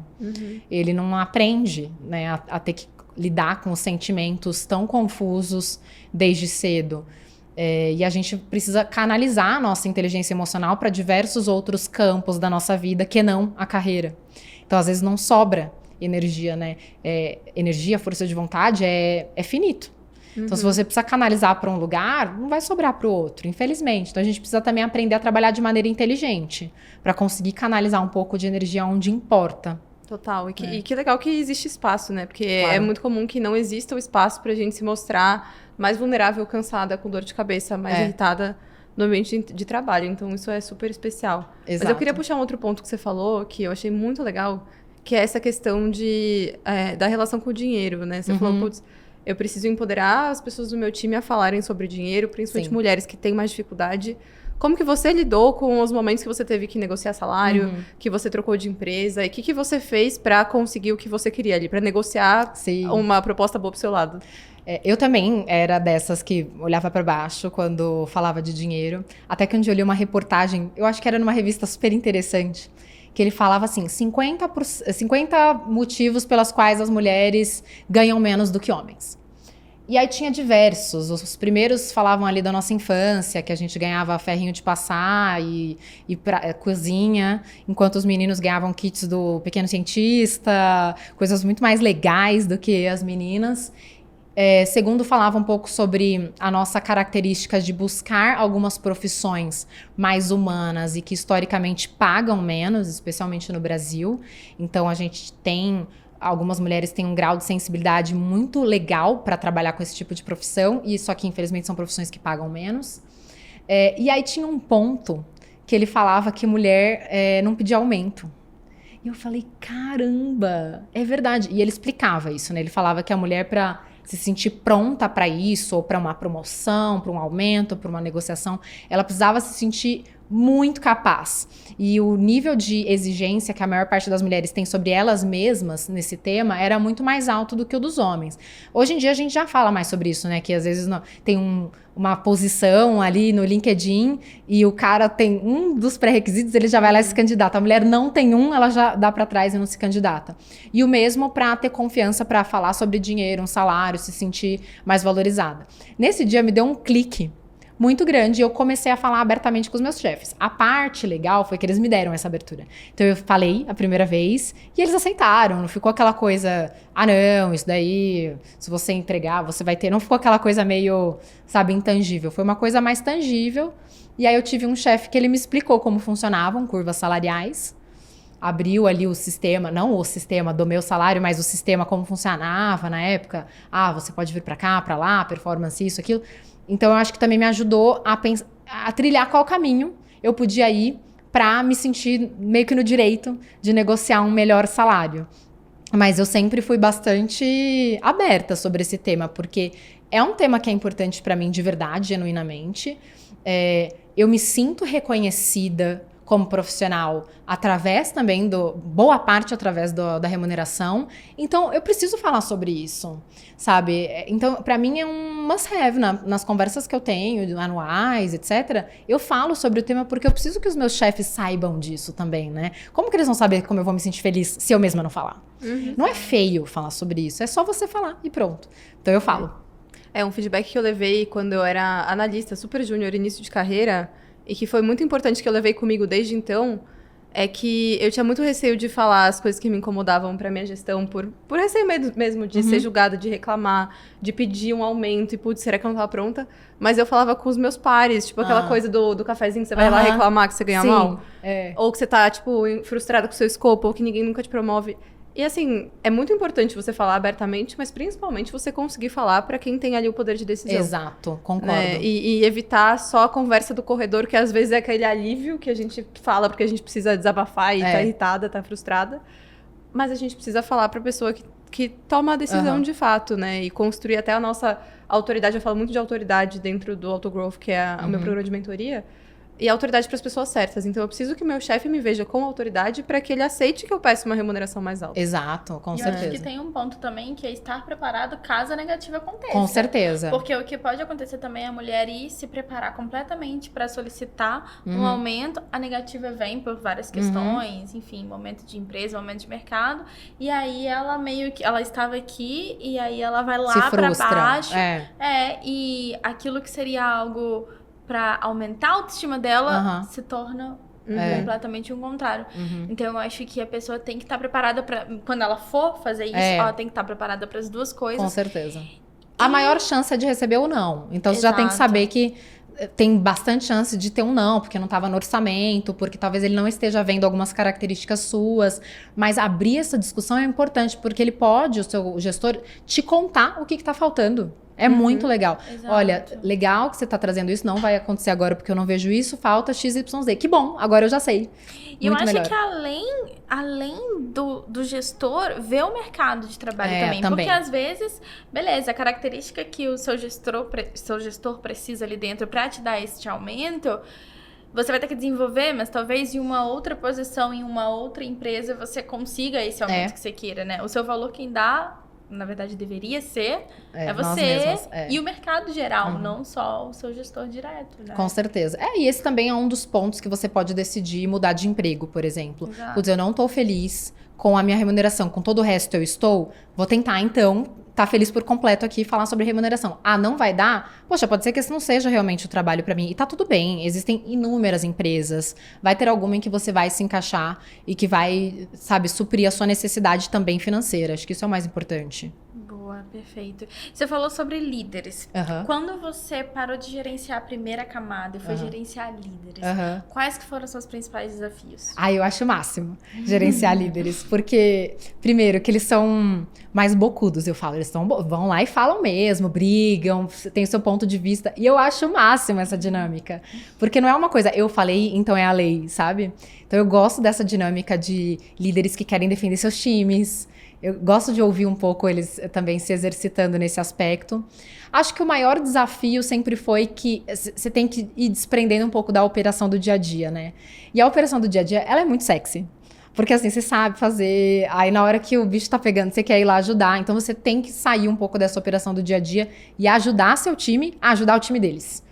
Ele não aprende, né, a ter que lidar com os sentimentos tão confusos desde cedo. E a gente precisa canalizar a nossa inteligência emocional para diversos outros campos da nossa vida, que não a carreira. Então, às vezes, não sobra energia, né? Energia, força de vontade é finito. Então, se você precisa canalizar para um lugar, não vai sobrar para o outro, infelizmente. Então, a gente precisa também aprender a trabalhar de maneira inteligente, para conseguir canalizar um pouco de energia onde importa. Total. E que legal que existe espaço, né? Porque Claro. é muito comum que não exista o espaço pra gente se mostrar mais vulnerável, cansada, com dor de cabeça, mais irritada no ambiente de trabalho. Então, isso é super especial. Exato. Mas eu queria puxar um outro ponto que você falou, que eu achei muito legal, que é essa questão da relação com o dinheiro, né? Você falou, putz, eu preciso empoderar as pessoas do meu time a falarem sobre dinheiro, principalmente Sim. mulheres que têm mais dificuldade. Como que você lidou com os momentos que você teve que negociar salário, que você trocou de empresa? E o que você fez pra conseguir o que você queria ali? Pra negociar uma proposta boa pro seu lado? Eu também era dessas que olhava pra baixo quando falava de dinheiro. Até que um dia eu li uma reportagem, eu acho que era numa revista super interessante, que ele falava assim, 50 motivos pelas quais as mulheres ganham menos do que homens. E aí tinha diversos. Os primeiros falavam ali da nossa infância, que a gente ganhava ferrinho de passar e cozinha, enquanto os meninos ganhavam kits do Pequeno Cientista, coisas muito mais legais do que as meninas. Segundo, falava um pouco sobre a nossa característica de buscar algumas profissões mais humanas e que historicamente pagam menos, especialmente no Brasil. Então, a gente tem... Algumas mulheres têm um grau de sensibilidade muito legal para trabalhar com esse tipo de profissão, e só que, infelizmente, são profissões que pagam menos. E aí tinha um ponto que ele falava que mulher não pedia aumento. E eu falei, caramba, é verdade. E ele explicava isso, né? Ele falava que a mulher, para se sentir pronta para isso, ou para uma promoção, para um aumento, para uma negociação, ela precisava se sentir muito capaz. E o nível de exigência que a maior parte das mulheres tem sobre elas mesmas nesse tema era muito mais alto do que o dos homens. Hoje em dia a gente já fala mais sobre isso, né? Que às vezes tem uma posição ali no LinkedIn e o cara tem um dos pré-requisitos, ele já vai lá e se candidata. A mulher não tem ela já dá para trás e não se candidata. E o mesmo para ter confiança para falar sobre dinheiro, um salário, se sentir mais valorizada. Nesse dia me deu um clique muito grande, e eu comecei a falar abertamente com os meus chefes. A parte legal foi que eles me deram essa abertura. Então eu falei a primeira vez e eles aceitaram, não ficou aquela coisa, não, isso daí, se você entregar, você vai ter, não ficou aquela coisa meio, sabe, intangível, foi uma coisa mais tangível. E aí eu tive um chefe que ele me explicou como funcionavam curvas salariais, abriu ali o sistema, não o sistema do meu salário, mas o sistema como funcionava na época. Você pode vir para cá, para lá, performance, isso, aquilo. Então, eu acho que também me ajudou a trilhar qual caminho eu podia ir para me sentir meio que no direito de negociar um melhor salário. Mas eu sempre fui bastante aberta sobre esse tema, porque é um tema que é importante para mim de verdade, genuinamente. Eu me sinto reconhecida como profissional, através também boa parte através da remuneração. Então, eu preciso falar sobre isso, sabe? Então, para mim é um must-have nas conversas que eu tenho, anuais, etc. Eu falo sobre o tema porque eu preciso que os meus chefes saibam disso também, né? Como que eles vão saber como eu vou me sentir feliz se eu mesma não falar? Não é feio falar sobre isso, é só você falar e pronto. Então, eu falo. Um feedback que eu levei quando eu era analista, super júnior, início de carreira, e que foi muito importante que eu levei comigo desde então, é que eu tinha muito receio de falar as coisas que me incomodavam para minha gestão, por receio mesmo de ser julgada, de reclamar, de pedir um aumento e, putz, será que eu não tava pronta? Mas eu falava com os meus pares, tipo aquela coisa do cafezinho que você vai lá reclamar que você ganha mal. Ou que você tá, tipo, frustrada com o seu escopo, ou que ninguém nunca te promove. E assim, é muito importante você falar abertamente, mas principalmente você conseguir falar para quem tem ali o poder de decisão. Exato, concordo. E evitar só a conversa do corredor, que às vezes é aquele alívio que a gente fala porque a gente precisa desabafar e tá irritada, tá frustrada. Mas a gente precisa falar pra pessoa que toma a decisão de fato, né? E construir até a nossa autoridade. Eu falo muito de autoridade dentro do Autogrowth, que é o meu programa de mentoria. e autoridade para as pessoas certas. Então, eu preciso que o meu chefe me veja com autoridade para que ele aceite que eu peço uma remuneração mais alta. Exato, com E eu certeza. acho que tem um ponto também que é estar preparado caso a negativa aconteça. Com certeza. Porque o que pode acontecer também é a mulher ir se preparar completamente para solicitar um aumento, a negativa vem por várias questões, enfim, momento de empresa, momento de mercado, e aí ela meio que, ela estava aqui, e aí ela vai lá Se para frustra. baixo, e aquilo que seria algo para aumentar a autoestima dela se torna completamente o contrário. Então eu acho que a pessoa tem que estar preparada para quando ela for fazer isso, ela tem que estar preparada para as duas coisas. Com certeza. A maior chance é de receber ou não. Então você já tem que saber que tem bastante chance de ter um não, porque não estava no orçamento, porque talvez ele não esteja vendo algumas características suas. Mas abrir essa discussão é importante, porque ele pode, o seu gestor, te contar o que está faltando. É muito legal. Exato. Olha, legal que você tá trazendo isso, não vai acontecer agora porque eu não vejo isso, falta XYZ. Que bom, agora eu já sei. E eu Muito acho melhor. que além do gestor, ver o mercado de trabalho também. também. Porque às vezes, beleza, a característica que o seu gestor precisa ali dentro pra te dar esse aumento, você vai ter que desenvolver, mas talvez em uma outra posição, em uma outra empresa, você consiga esse aumento que você queira, né? O seu valor quem dá, na verdade, deveria ser nós você mesmas, e o mercado geral, não só o seu gestor direto, né? Com certeza. E esse também é um dos pontos que você pode decidir mudar de emprego, por exemplo. Exato. Putz, eu não tô feliz com a minha remuneração, com todo o resto eu estou, vou tentar, então, tá feliz por completo aqui e falar sobre remuneração. Ah, não vai dar? Poxa, pode ser que esse não seja realmente o trabalho pra mim. E tá tudo bem, existem inúmeras empresas. Vai ter alguma em que você vai se encaixar e que vai, sabe, suprir a sua necessidade também financeira. Acho que isso é o mais importante. Boa, perfeito. Você falou sobre líderes. Quando você parou de gerenciar a primeira camada e foi gerenciar líderes, quais que foram os seus principais desafios? Eu acho o máximo gerenciar líderes, porque, primeiro, que eles são mais bocudos, eu falo, eles vão lá e falam mesmo, brigam, tem o seu ponto de vista, e eu acho o máximo essa dinâmica, porque não é uma coisa, eu falei, então é a lei, sabe? Então eu gosto dessa dinâmica de líderes que querem defender seus times. Eu gosto de ouvir um pouco eles também se exercitando nesse aspecto. Acho que o maior desafio sempre foi que você tem que ir desprendendo um pouco da operação do dia a dia, né? E a operação do dia a dia, ela é muito sexy. Porque assim, você sabe fazer, aí na hora que o bicho tá pegando, você quer ir lá ajudar. Então você tem que sair um pouco dessa operação do dia a dia e ajudar seu time a ajudar o time deles.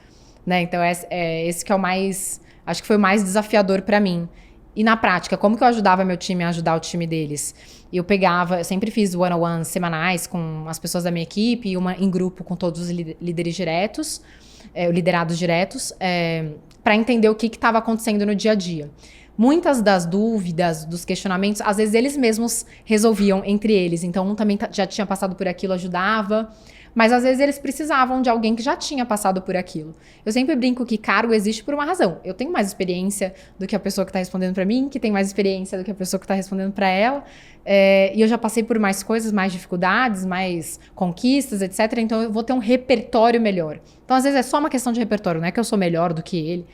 Né? Então esse que é o mais, acho que foi o mais desafiador pra mim. E na prática, como que eu ajudava meu time a ajudar o time deles? Eu sempre fiz one-on-one semanais com as pessoas da minha equipe, uma em grupo com todos os líderes diretos, liderados diretos, para entender o que estava acontecendo no dia a dia. Muitas das dúvidas, dos questionamentos, às vezes eles mesmos resolviam entre eles. Então, um também já tinha passado por aquilo, ajudava. Mas às vezes eles precisavam de alguém que já tinha passado por aquilo. Eu sempre brinco que cargo existe por uma razão. Eu tenho mais experiência do que a pessoa que está respondendo para mim, que tem mais experiência do que a pessoa que está respondendo para ela. E eu já passei por mais coisas, mais dificuldades, mais conquistas, etc. Então eu vou ter um repertório melhor. Então às vezes é só uma questão de repertório, não é que eu sou melhor do que ele.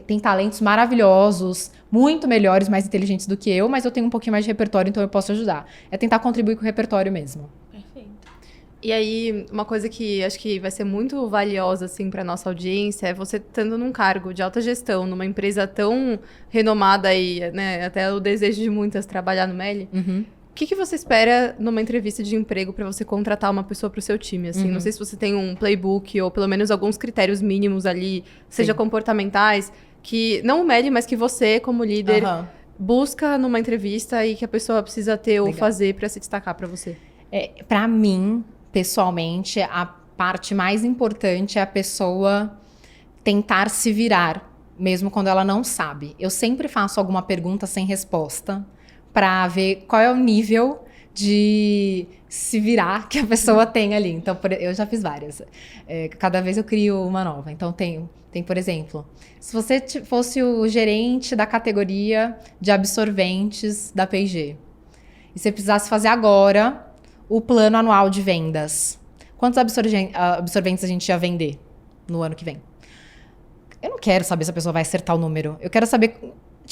Tem talentos maravilhosos, muito melhores, mais inteligentes do que eu, mas eu tenho um pouquinho mais de repertório, então eu posso ajudar. É tentar contribuir com o repertório mesmo. E aí, uma coisa que acho que vai ser muito valiosa, assim, para nossa audiência é você estando num cargo de alta gestão, numa empresa tão renomada e, né, até o desejo de muitas trabalhar no Meli. O que você espera numa entrevista de emprego para você contratar uma pessoa para o seu time? Assim, não sei se você tem um playbook ou pelo menos alguns critérios mínimos ali, seja comportamentais, que não o Meli, mas que você, como líder, busca numa entrevista e que a pessoa precisa ter ou fazer para se destacar para você. Para mim, pessoalmente, a parte mais importante é a pessoa tentar se virar, mesmo quando ela não sabe. Eu sempre faço alguma pergunta sem resposta para ver qual é o nível de se virar que a pessoa tem ali. Então, eu já fiz várias. Cada vez eu crio uma nova. Então, tem, por exemplo, se você fosse o gerente da categoria de absorventes da P&G e você precisasse fazer agora o plano anual de vendas. Quantos absorventes a gente ia vender no ano que vem? Eu não quero saber se a pessoa vai acertar o número. Eu quero saber,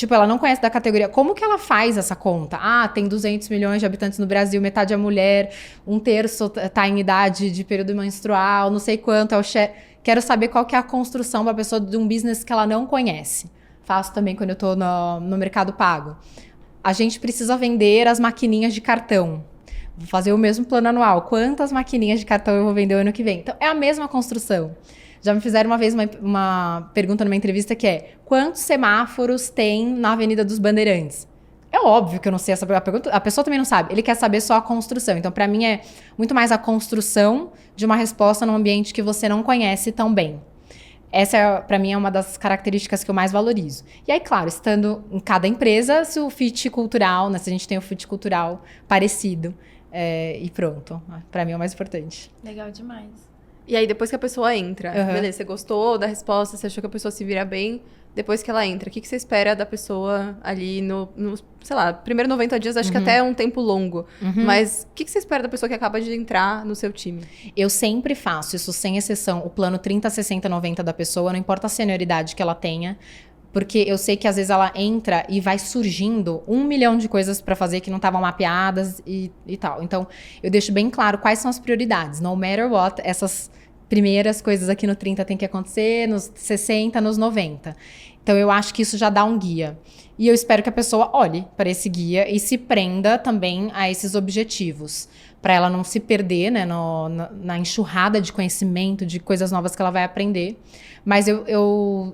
ela não conhece da categoria. Como que ela faz essa conta? Tem 200 milhões de habitantes no Brasil, metade é mulher, 1/3 tá em idade de período menstrual, não sei quanto é o chefe. Quero saber qual que é a construção para a pessoa de um business que ela não conhece. Faço também quando eu estou no Mercado Pago. A gente precisa vender as maquininhas de cartão. Vou fazer o mesmo plano anual. Quantas maquininhas de cartão eu vou vender o ano que vem? Então, é a mesma construção. Já me fizeram uma vez uma pergunta numa entrevista que é: quantos semáforos tem na Avenida dos Bandeirantes? É óbvio que eu não sei essa pergunta. A pessoa também não sabe. Ele quer saber só a construção. Então, para mim, é muito mais a construção de uma resposta num ambiente que você não conhece tão bem. Essa, para mim, é uma das características que eu mais valorizo. E aí, claro, estando em cada empresa, se o fit cultural, né? Se a gente tem o fit cultural parecido. E pronto. Para mim é o mais importante. Legal demais. E aí, depois que a pessoa entra, beleza, você gostou da resposta, você achou que a pessoa se vira bem, depois que ela entra, o que você espera da pessoa ali no sei lá, primeiro 90 dias, acho que até é um tempo longo, mas o que você espera da pessoa que acaba de entrar no seu time? Eu sempre faço isso, sem exceção, o plano 30, 60, 90 da pessoa, não importa a senioridade que ela tenha, porque eu sei que às vezes ela entra e vai surgindo 1 milhão de coisas para fazer que não estavam mapeadas e tal. Então, eu deixo bem claro quais são as prioridades. No matter what, essas primeiras coisas aqui no 30 tem que acontecer, nos 60, nos 90. Então, eu acho que isso já dá um guia. E eu espero que a pessoa olhe para esse guia e se prenda também a esses objetivos, para ela não se perder, né, na enxurrada de conhecimento, de coisas novas que ela vai aprender. Mas eu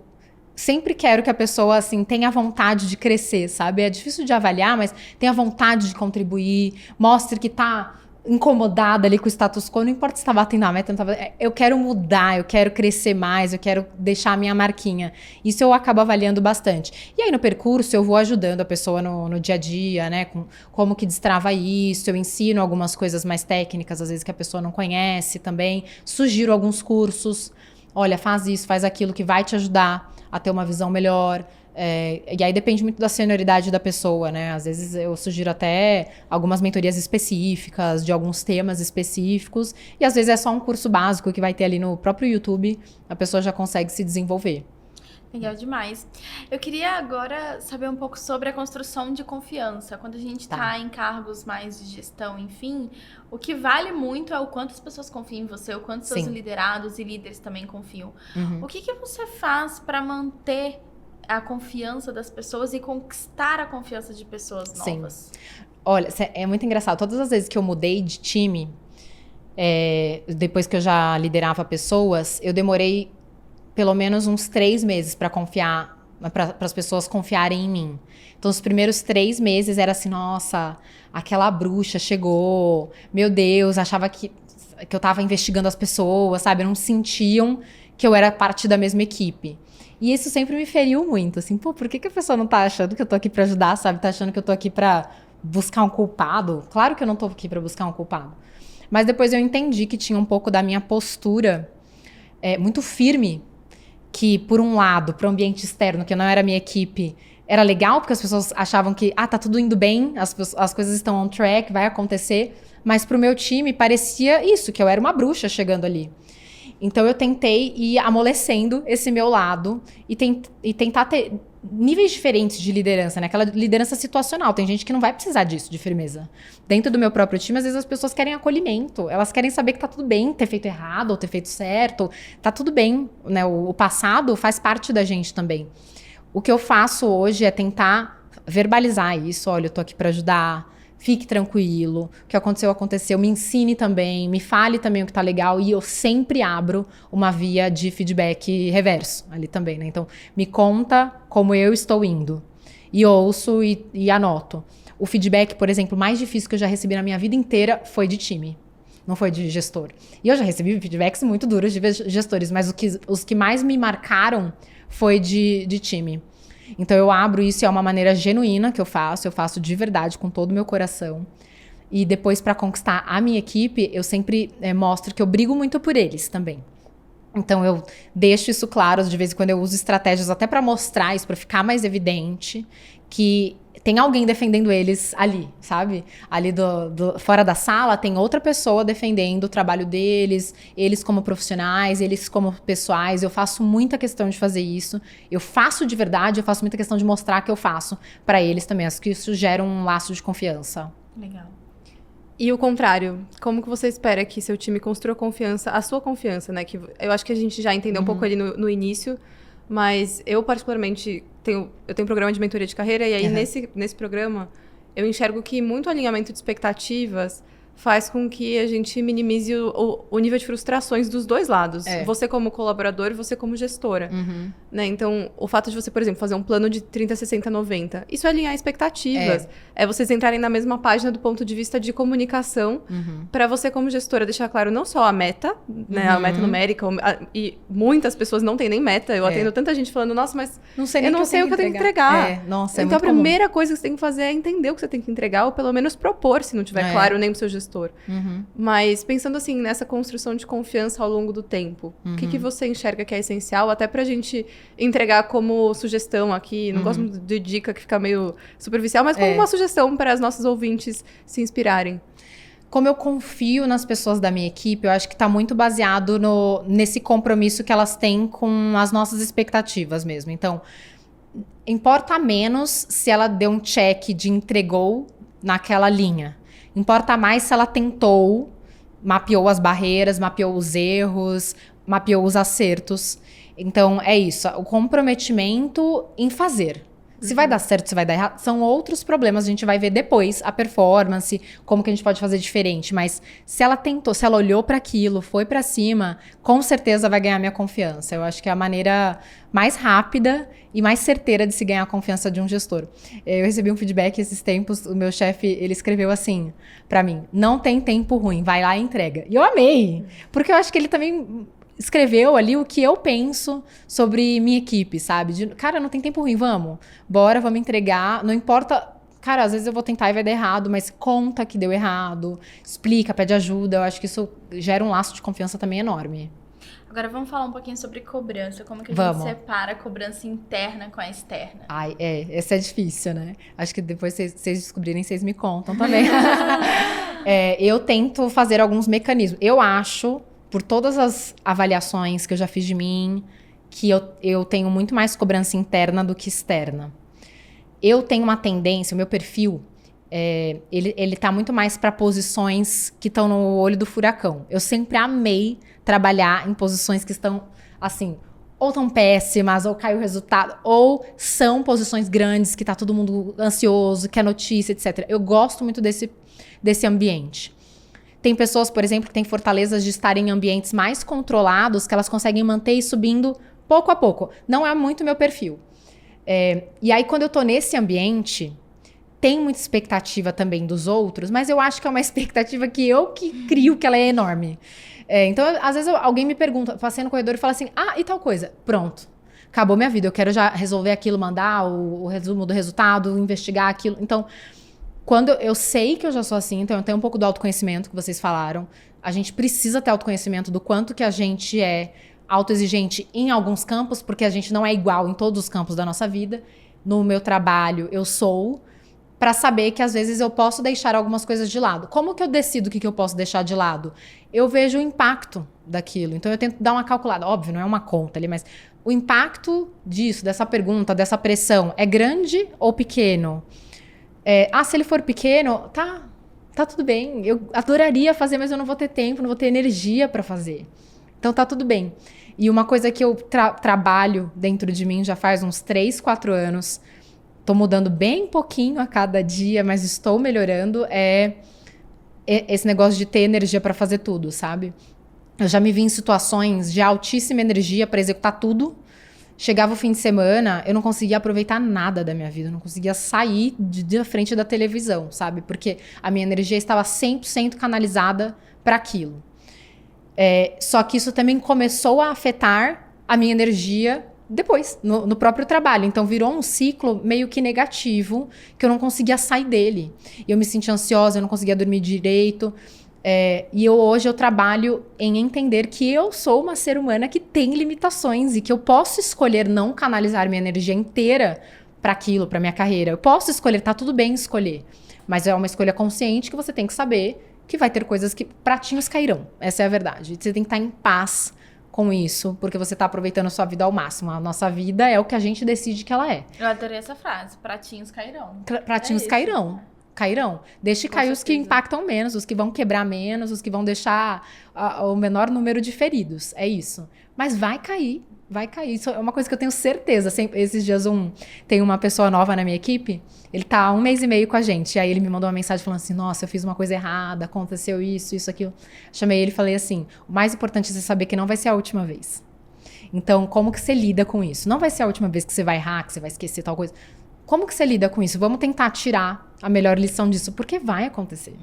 sempre quero que a pessoa, assim, tenha vontade de crescer, sabe? É difícil de avaliar, mas tenha vontade de contribuir, mostre que tá incomodada ali com o status quo, não importa se tá batendo a meta, não tá batendo, eu quero mudar, eu quero crescer mais, eu quero deixar a minha marquinha. Isso eu acabo avaliando bastante. E aí no percurso eu vou ajudando a pessoa no dia a dia, né, com como que destrava isso, eu ensino algumas coisas mais técnicas, às vezes que a pessoa não conhece também, sugiro alguns cursos, olha, faz isso, faz aquilo que vai te ajudar a ter uma visão melhor. E aí depende muito da senioridade da pessoa, né? Às vezes eu sugiro até algumas mentorias específicas, de alguns temas específicos, e às vezes é só um curso básico que vai ter ali no próprio YouTube, a pessoa já consegue se desenvolver. Legal demais. Eu queria agora saber um pouco sobre a construção de confiança. Quando a gente tá em cargos mais de gestão, enfim, o que vale muito é o quanto as pessoas confiam em você, o quanto seus liderados e líderes também confiam. O que você faz para manter a confiança das pessoas e conquistar a confiança de pessoas novas? Olha, é muito engraçado. Todas as vezes que eu mudei de time, depois que eu já liderava pessoas, eu demorei pelo menos uns 3 meses para confiar, para as pessoas confiarem em mim. Então, os primeiros 3 meses era assim, nossa, aquela bruxa chegou, meu Deus, achava que eu tava investigando as pessoas, sabe? Não sentiam que eu era parte da mesma equipe. E isso sempre me feriu muito, assim, pô, por que a pessoa não tá achando que eu tô aqui pra ajudar, sabe? Tá achando que eu tô aqui pra buscar um culpado? Claro que eu não tô aqui pra buscar um culpado. Mas depois eu entendi que tinha um pouco da minha postura muito firme, que por um lado, pro ambiente externo, que não era a minha equipe, era legal, porque as pessoas achavam que, tá tudo indo bem, as coisas estão on track, vai acontecer. Mas pro meu time parecia isso, que eu era uma bruxa chegando ali. Então eu tentei ir amolecendo esse meu lado e tentar ter níveis diferentes de liderança, né? Aquela liderança situacional. Tem gente que não vai precisar disso, de firmeza. Dentro do meu próprio time, às vezes as pessoas querem acolhimento. Elas querem saber que tá tudo bem ter feito errado ou ter feito certo. Tá tudo bem, né? O passado faz parte da gente também. O que eu faço hoje é tentar verbalizar isso. Olha, eu tô aqui para ajudar. Fique tranquilo, o que aconteceu, aconteceu, me ensine também, me fale também o que tá legal, e eu sempre abro uma via de feedback reverso ali também, né? Então, me conta como eu estou indo, e ouço e anoto. O feedback, por exemplo, mais difícil que eu já recebi na minha vida inteira foi de time, não foi de gestor. E eu já recebi feedbacks muito duros de gestores, mas os que mais me marcaram foi de time. Então eu abro isso, é uma maneira genuína que eu faço de verdade, com todo o meu coração. E depois, para conquistar a minha equipe, eu sempre mostro que eu brigo muito por eles também. Então eu deixo isso claro, de vez em quando eu uso estratégias até para mostrar isso, para ficar mais evidente que tem alguém defendendo eles ali, sabe? Ali fora da sala tem outra pessoa defendendo o trabalho deles, eles como profissionais, eles como pessoais. Eu faço muita questão de fazer isso. Eu faço de verdade, eu faço muita questão de mostrar que eu faço para eles também. Acho que isso gera um laço de confiança. Legal. E o contrário, como que você espera que seu time construa confiança, a sua confiança, né? Que eu acho que a gente já entendeu um pouco ali no início, mas eu particularmente eu tenho um programa de mentoria de carreira e aí nesse programa eu enxergo que muito alinhamento de expectativas faz com que a gente minimize o nível de frustrações dos dois lados. Você como colaborador e você como gestora. Né? Então, o fato de você, por exemplo, fazer um plano de 30, 60, 90, isso é alinhar expectativas. É vocês entrarem na mesma página do ponto de vista de comunicação, para você como gestora deixar claro não só a meta, né, a meta numérica, e muitas pessoas não têm nem meta. Eu atendo tanta gente falando, nossa, mas eu não sei o que eu tenho que entregar. Nossa, então, a primeira coisa que você tem que fazer é entender o que você tem que entregar, ou pelo menos propor, se não tiver claro nem pro seu gestor. Mas pensando assim, nessa construção de confiança ao longo do tempo, o que você enxerga que é essencial, até pra gente entregar como sugestão aqui, não gosto muito de dica que fica meio superficial, mas como uma sugestão para as nossas ouvintes se inspirarem? Como eu confio nas pessoas da minha equipe, eu acho que tá muito baseado nesse compromisso que elas têm com as nossas expectativas mesmo. Então, importa menos se ela deu um check de entregou naquela linha. Importa mais se ela tentou, mapeou as barreiras, mapeou os erros, mapeou os acertos. Então, é isso. O comprometimento em fazer. Se vai dar certo, se vai dar errado, são outros problemas. A gente vai ver depois a performance, como que a gente pode fazer diferente. Mas se ela tentou, se ela olhou para aquilo, foi para cima, com certeza vai ganhar minha confiança. Eu acho que é a maneira mais rápida e mais certeira de se ganhar a confiança de um gestor. Eu recebi um feedback esses tempos, o meu chefe, ele escreveu assim para mim: não tem tempo ruim, vai lá e entrega. E eu amei, porque eu acho que ele também escreveu ali o que eu penso sobre minha equipe, sabe? Cara, não tem tempo ruim, vamos entregar, não importa. Cara, às vezes eu vou tentar e vai dar errado, mas conta que deu errado, explica, pede ajuda. Eu acho que isso gera um laço de confiança também enorme. Agora vamos falar um pouquinho sobre cobrança, como que a gente separa a cobrança interna com a externa. Ai, essa é difícil, né? Acho que depois vocês descobrirem, vocês me contam também. Eu tento fazer alguns mecanismos. Eu acho, por todas as avaliações que eu já fiz de mim, que eu tenho muito mais cobrança interna do que externa. Eu tenho uma tendência, o meu perfil, ele tá muito mais para posições que estão no olho do furacão. Eu sempre amei trabalhar em posições que estão, assim, ou tão péssimas, ou cai o resultado, ou são posições grandes, que tá todo mundo ansioso, quer notícia, etc. Eu gosto muito desse ambiente. Tem pessoas, por exemplo, que têm fortalezas de estar em ambientes mais controlados, que elas conseguem manter e subindo pouco a pouco. Não é muito meu perfil. E aí, quando eu tô nesse ambiente, tem muita expectativa também dos outros, mas eu acho que é uma expectativa que eu que crio, que ela é enorme. Então, às vezes, alguém me pergunta, passei no corredor e fala assim, e tal coisa? Pronto. Acabou minha vida, eu quero já resolver aquilo, mandar o resumo do resultado, investigar aquilo. Então, quando eu sei que eu já sou assim, então eu tenho um pouco do autoconhecimento que vocês falaram. A gente precisa ter autoconhecimento do quanto que a gente é autoexigente em alguns campos, porque a gente não é igual em todos os campos da nossa vida. No meu trabalho, eu sou, para saber que às vezes eu posso deixar algumas coisas de lado. Como que eu decido o que eu posso deixar de lado? Eu vejo o impacto daquilo. Então eu tento dar uma calculada. Óbvio, não é uma conta ali, mas o impacto disso, dessa pergunta, dessa pressão, é grande ou pequeno? Se ele for pequeno, tá tudo bem. Eu adoraria fazer, mas eu não vou ter tempo, não vou ter energia para fazer. Então tá tudo bem. E uma coisa que eu trabalho dentro de mim já faz uns 3, 4 anos, tô mudando bem pouquinho a cada dia, mas estou melhorando, é esse negócio de ter energia para fazer tudo, sabe? Eu já me vi em situações de altíssima energia para executar tudo. Chegava o fim de semana, eu não conseguia aproveitar nada da minha vida, eu não conseguia sair da frente da televisão, sabe? Porque a minha energia estava 100% canalizada para aquilo. Só que isso também começou a afetar a minha energia depois, no próprio trabalho. Então, virou um ciclo meio que negativo, que eu não conseguia sair dele. Eu me sentia ansiosa, eu não conseguia dormir direito. E hoje eu trabalho em entender que eu sou uma ser humana que tem limitações e que eu posso escolher não canalizar minha energia inteira para aquilo, para minha carreira. Eu posso escolher, tá tudo bem escolher. Mas é uma escolha consciente que você tem que saber que vai ter coisas que pratinhos cairão. Essa é a verdade. Você tem que estar em paz com isso, porque você tá aproveitando a sua vida ao máximo. A nossa vida é o que a gente decide que ela é. Eu adorei essa frase, pratinhos cairão. Pratinhos cairão. cairão. Deixe cair os que impactam menos, os que vão quebrar menos, os que vão deixar o menor número de feridos. É isso. Mas vai cair. Vai cair. Isso é uma coisa que eu tenho certeza. Esses dias tem uma pessoa nova na minha equipe, ele tá há 1 mês e meio com a gente. E aí ele me mandou uma mensagem falando assim, nossa, eu fiz uma coisa errada, aconteceu isso, aquilo. Chamei ele e falei assim, o mais importante é você saber que não vai ser a última vez. Então, como que você lida com isso? Não vai ser a última vez que você vai errar, que você vai esquecer tal coisa. Como que você lida com isso? Vamos tentar tirar a melhor lição disso, porque vai acontecer.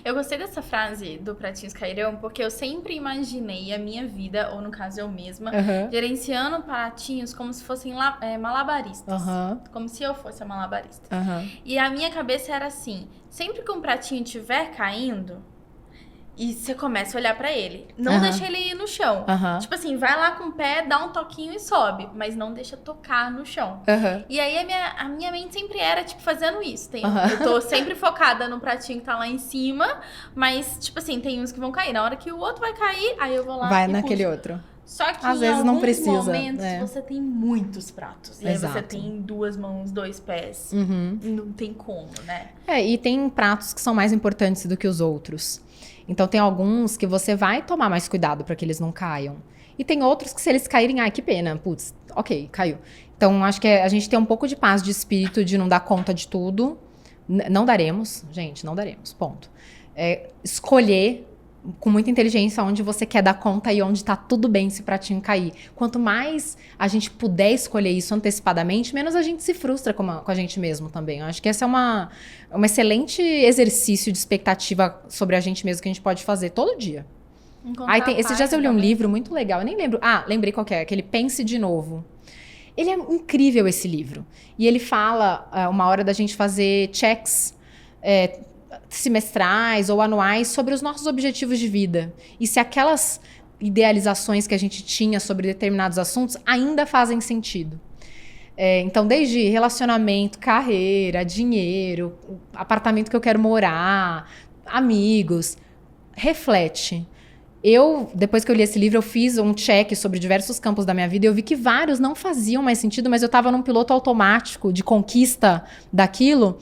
Eu gostei dessa frase do Pratinhos Cairão, porque eu sempre imaginei a minha vida, ou no caso eu mesma, gerenciando pratinhos como se fossem malabaristas. Como se eu fosse a malabarista. E a minha cabeça era assim, sempre que um pratinho estiver caindo, e você começa a olhar pra ele. Não deixa ele ir no chão. Tipo assim, vai lá com o pé, dá um toquinho e sobe. Mas não deixa tocar no chão. E aí a minha mente sempre era, tipo, fazendo isso. Eu tô sempre focada no pratinho que tá lá em cima. Mas, tipo assim, tem uns que vão cair. Na hora que o outro vai cair, aí eu vou lá vai naquele outro. Só que às em vezes alguns não precisa, momentos você tem muitos pratos. E aí você tem 2 mãos, 2 pés. Não tem como, né? E tem pratos que são mais importantes do que os outros. Então, tem alguns que você vai tomar mais cuidado para que eles não caiam. E tem outros que se eles caírem, ai, que pena. Putz, ok, caiu. Então, acho que a gente tem um pouco de paz de espírito de não dar conta de tudo. Não daremos, gente, não daremos, ponto. Escolher com muita inteligência onde você quer dar conta e onde tá tudo bem se o pratinho cair. Quanto mais a gente puder escolher isso antecipadamente, menos a gente se frustra com a gente mesmo também. Eu acho que esse é um excelente exercício de expectativa sobre a gente mesmo que a gente pode fazer todo dia. Esses dias eu li um livro muito legal, eu nem lembro. Lembrei qual que é, aquele Pense de Novo. Ele é incrível, esse livro. E ele fala uma hora da gente fazer checks semestrais ou anuais sobre os nossos objetivos de vida. E se aquelas idealizações que a gente tinha sobre determinados assuntos ainda fazem sentido. Então, desde relacionamento, carreira, dinheiro, apartamento que eu quero morar, amigos, reflete. Depois que eu li esse livro, eu fiz um check sobre diversos campos da minha vida e eu vi que vários não faziam mais sentido, mas eu estava num piloto automático de conquista daquilo.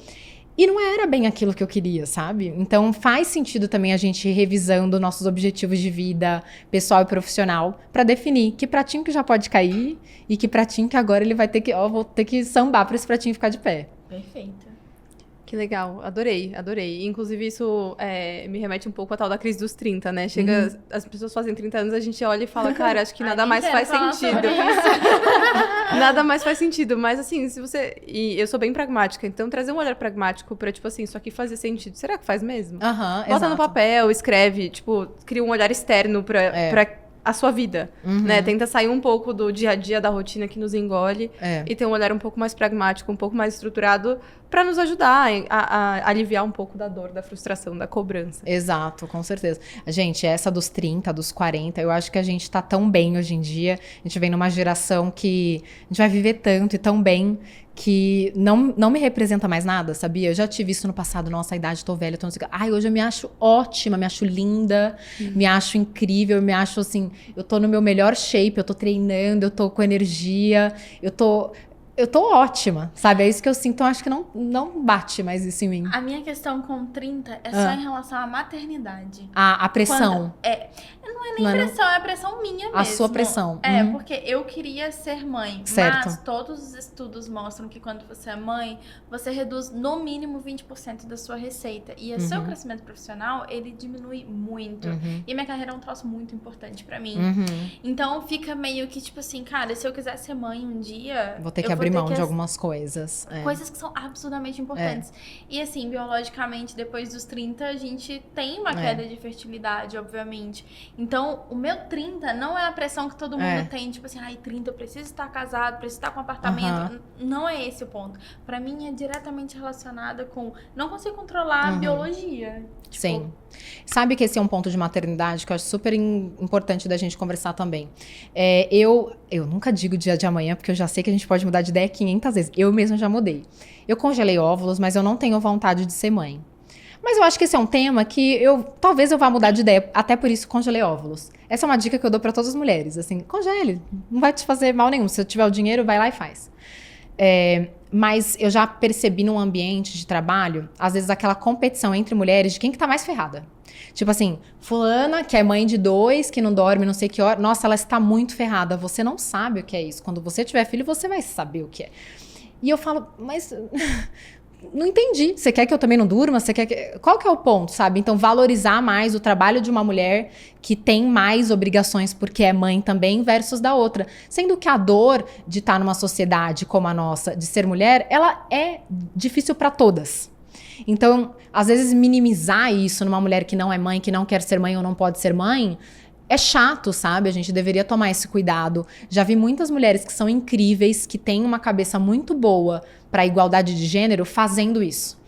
E não era bem aquilo que eu queria, sabe? Então faz sentido também a gente ir revisando nossos objetivos de vida pessoal e profissional para definir que pratinho que já pode cair e que pratinho que agora ele vai ter que... vou ter que sambar para esse pratinho ficar de pé. Perfeito. Que legal, adorei. Inclusive, isso me remete um pouco à tal da crise dos 30, né? As pessoas fazem 30 anos, a gente olha e fala, cara, acho que nada mais faz sentido. Nada mais faz sentido. Mas assim, e eu sou bem pragmática, então trazer um olhar pragmático pra, tipo assim, isso aqui fazer sentido. Será que faz mesmo? Bota no papel, escreve, tipo, cria um olhar externo pra a sua vida, né? Tenta sair um pouco do dia a dia, da rotina que nos engole e ter um olhar um pouco mais pragmático, um pouco mais estruturado para nos ajudar a aliviar um pouco da dor, da frustração, da cobrança. Exato, com certeza. Gente, essa dos 30, dos 40, eu acho que a gente tá tão bem hoje em dia, a gente vem numa geração que a gente vai viver tanto e tão bem que não me representa mais nada, sabia? Eu já tive isso no passado, nossa, a idade, tô velha, tô não sei o que. Hoje eu me acho ótima, me acho linda, me acho incrível, me acho assim, eu tô no meu melhor shape, eu tô treinando, eu tô com energia, eu tô ótima, sabe? É isso que eu sinto, então acho que não bate mais isso em mim. A minha questão com 30 é só em relação à maternidade. A pressão. Não é nem pressão, é a pressão minha mesmo. A sua pressão. Porque eu queria ser mãe. Certo. Mas todos os estudos mostram que quando você é mãe, você reduz no mínimo 20% da sua receita. E o seu crescimento profissional, ele diminui muito. E minha carreira é um troço muito importante pra mim. Então fica meio que tipo assim, cara, se eu quiser ser mãe um dia... Vou ter que abrir mão de algumas coisas. Coisas que são absurdamente importantes. E assim, biologicamente, depois dos 30, a gente tem uma queda de fertilidade, obviamente. Então, o meu 30 não é a pressão que todo mundo tem. Tipo assim, 30, eu preciso estar casado, preciso estar com um apartamento. Não é esse o ponto. Pra mim, é diretamente relacionada com... Não consigo controlar a biologia. Tipo, sim. Sabe que esse é um ponto de maternidade que eu acho super importante da gente conversar também. Eu nunca digo dia de amanhã, porque eu já sei que a gente pode mudar de ideia 500 vezes. Eu mesma já mudei. Eu congelei óvulos, mas eu não tenho vontade de ser mãe. Mas eu acho que esse é um tema que talvez eu vá mudar de ideia, até por isso congelei óvulos. Essa é uma dica que eu dou para todas as mulheres, assim, congele, não vai te fazer mal nenhum. Se eu tiver o dinheiro, vai lá e faz. Mas eu já percebi num ambiente de trabalho, às vezes aquela competição entre mulheres de quem que tá mais ferrada. Tipo assim, fulana, que é mãe de 2, que não dorme não sei que hora, nossa, ela está muito ferrada. Você não sabe o que é isso. Quando você tiver filho, você vai saber o que é. E eu falo, mas não entendi. Você quer que eu também não durma? Você quer que... Qual que é o ponto, sabe? Então, valorizar mais o trabalho de uma mulher que tem mais obrigações porque é mãe também versus da outra. Sendo que a dor de estar numa sociedade como a nossa, de ser mulher, ela é difícil para todas. Então, às vezes, minimizar isso numa mulher que não é mãe, que não quer ser mãe ou não pode ser mãe, é chato, sabe? A gente deveria tomar esse cuidado. Já vi muitas mulheres que são incríveis, que têm uma cabeça muito boa para a igualdade de gênero fazendo isso.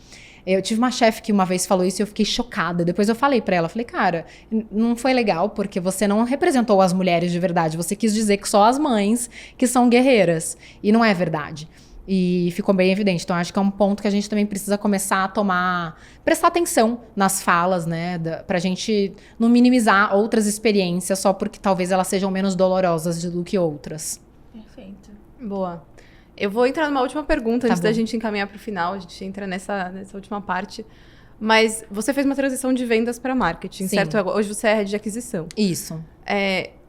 Eu tive uma chefe que uma vez falou isso e eu fiquei chocada. Depois eu falei pra ela, falei, cara, não foi legal porque você não representou as mulheres de verdade. Você quis dizer que só as mães que são guerreiras. E não é verdade. E ficou bem evidente. Então, acho que é um ponto que a gente também precisa começar a prestar atenção nas falas, né? Pra gente não minimizar outras experiências só porque talvez elas sejam menos dolorosas do que outras. Perfeito. Boa. Eu vou entrar numa última pergunta Tá antes da gente encaminhar para o final. A gente entra nessa última parte. Mas você fez uma transição de vendas para marketing, Sim. certo? Hoje você é head de aquisição. Isso.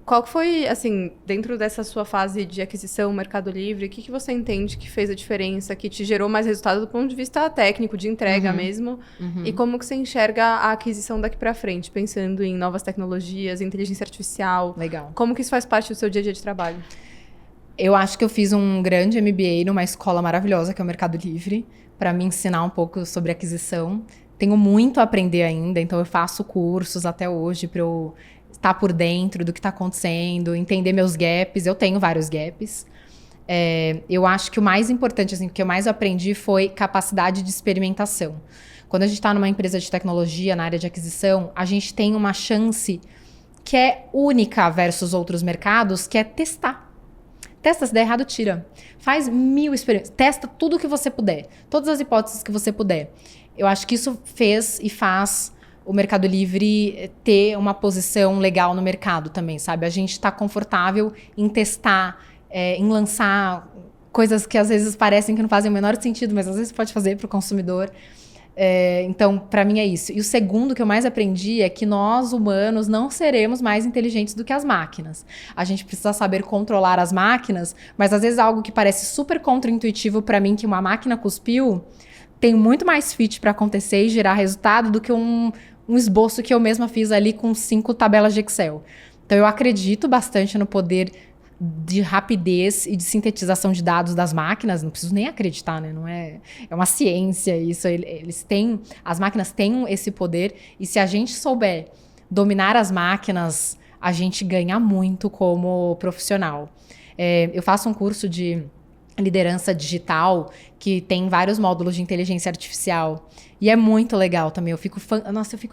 Qual que foi, assim, dentro dessa sua fase de aquisição, Mercado Livre, o que você entende que fez a diferença, que te gerou mais resultado do ponto de vista técnico, de entrega mesmo? E como que você enxerga a aquisição daqui para frente, pensando em novas tecnologias, inteligência artificial? Legal. Como que isso faz parte do seu dia a dia de trabalho? Eu acho que eu fiz um grande MBA numa escola maravilhosa, que é o Mercado Livre, para me ensinar um pouco sobre aquisição. Tenho muito a aprender ainda, então eu faço cursos até hoje para eu estar por dentro do que está acontecendo, entender meus gaps. Eu tenho vários gaps. Eu acho que o mais importante, assim, o que eu mais aprendi foi capacidade de experimentação. Quando a gente está numa empresa de tecnologia, na área de aquisição, a gente tem uma chance que é única versus outros mercados, que é testar. Testa, se der errado, tira. Faz 1000 experiências. Testa tudo que você puder. Todas as hipóteses que você puder. Eu acho que isso fez e faz o Mercado Livre ter uma posição legal no mercado também, sabe? A gente está confortável em testar, em lançar coisas que às vezes parecem que não fazem o menor sentido, mas às vezes pode fazer para o consumidor. Então, para mim é isso. E o segundo que eu mais aprendi é que nós, humanos, não seremos mais inteligentes do que as máquinas. A gente precisa saber controlar as máquinas, mas às vezes algo que parece super contraintuitivo para mim, que uma máquina cuspiu, tem muito mais fit para acontecer e gerar resultado do que um esboço que eu mesma fiz ali com 5 tabelas de Excel. Então, eu acredito bastante no poder de rapidez e de sintetização de dados das máquinas. Não preciso nem acreditar, né? Não é uma ciência isso. As máquinas têm esse poder e se a gente souber dominar as máquinas, a gente ganha muito como profissional. Eu faço um curso de liderança digital que tem vários módulos de inteligência artificial e é muito legal também. Eu fico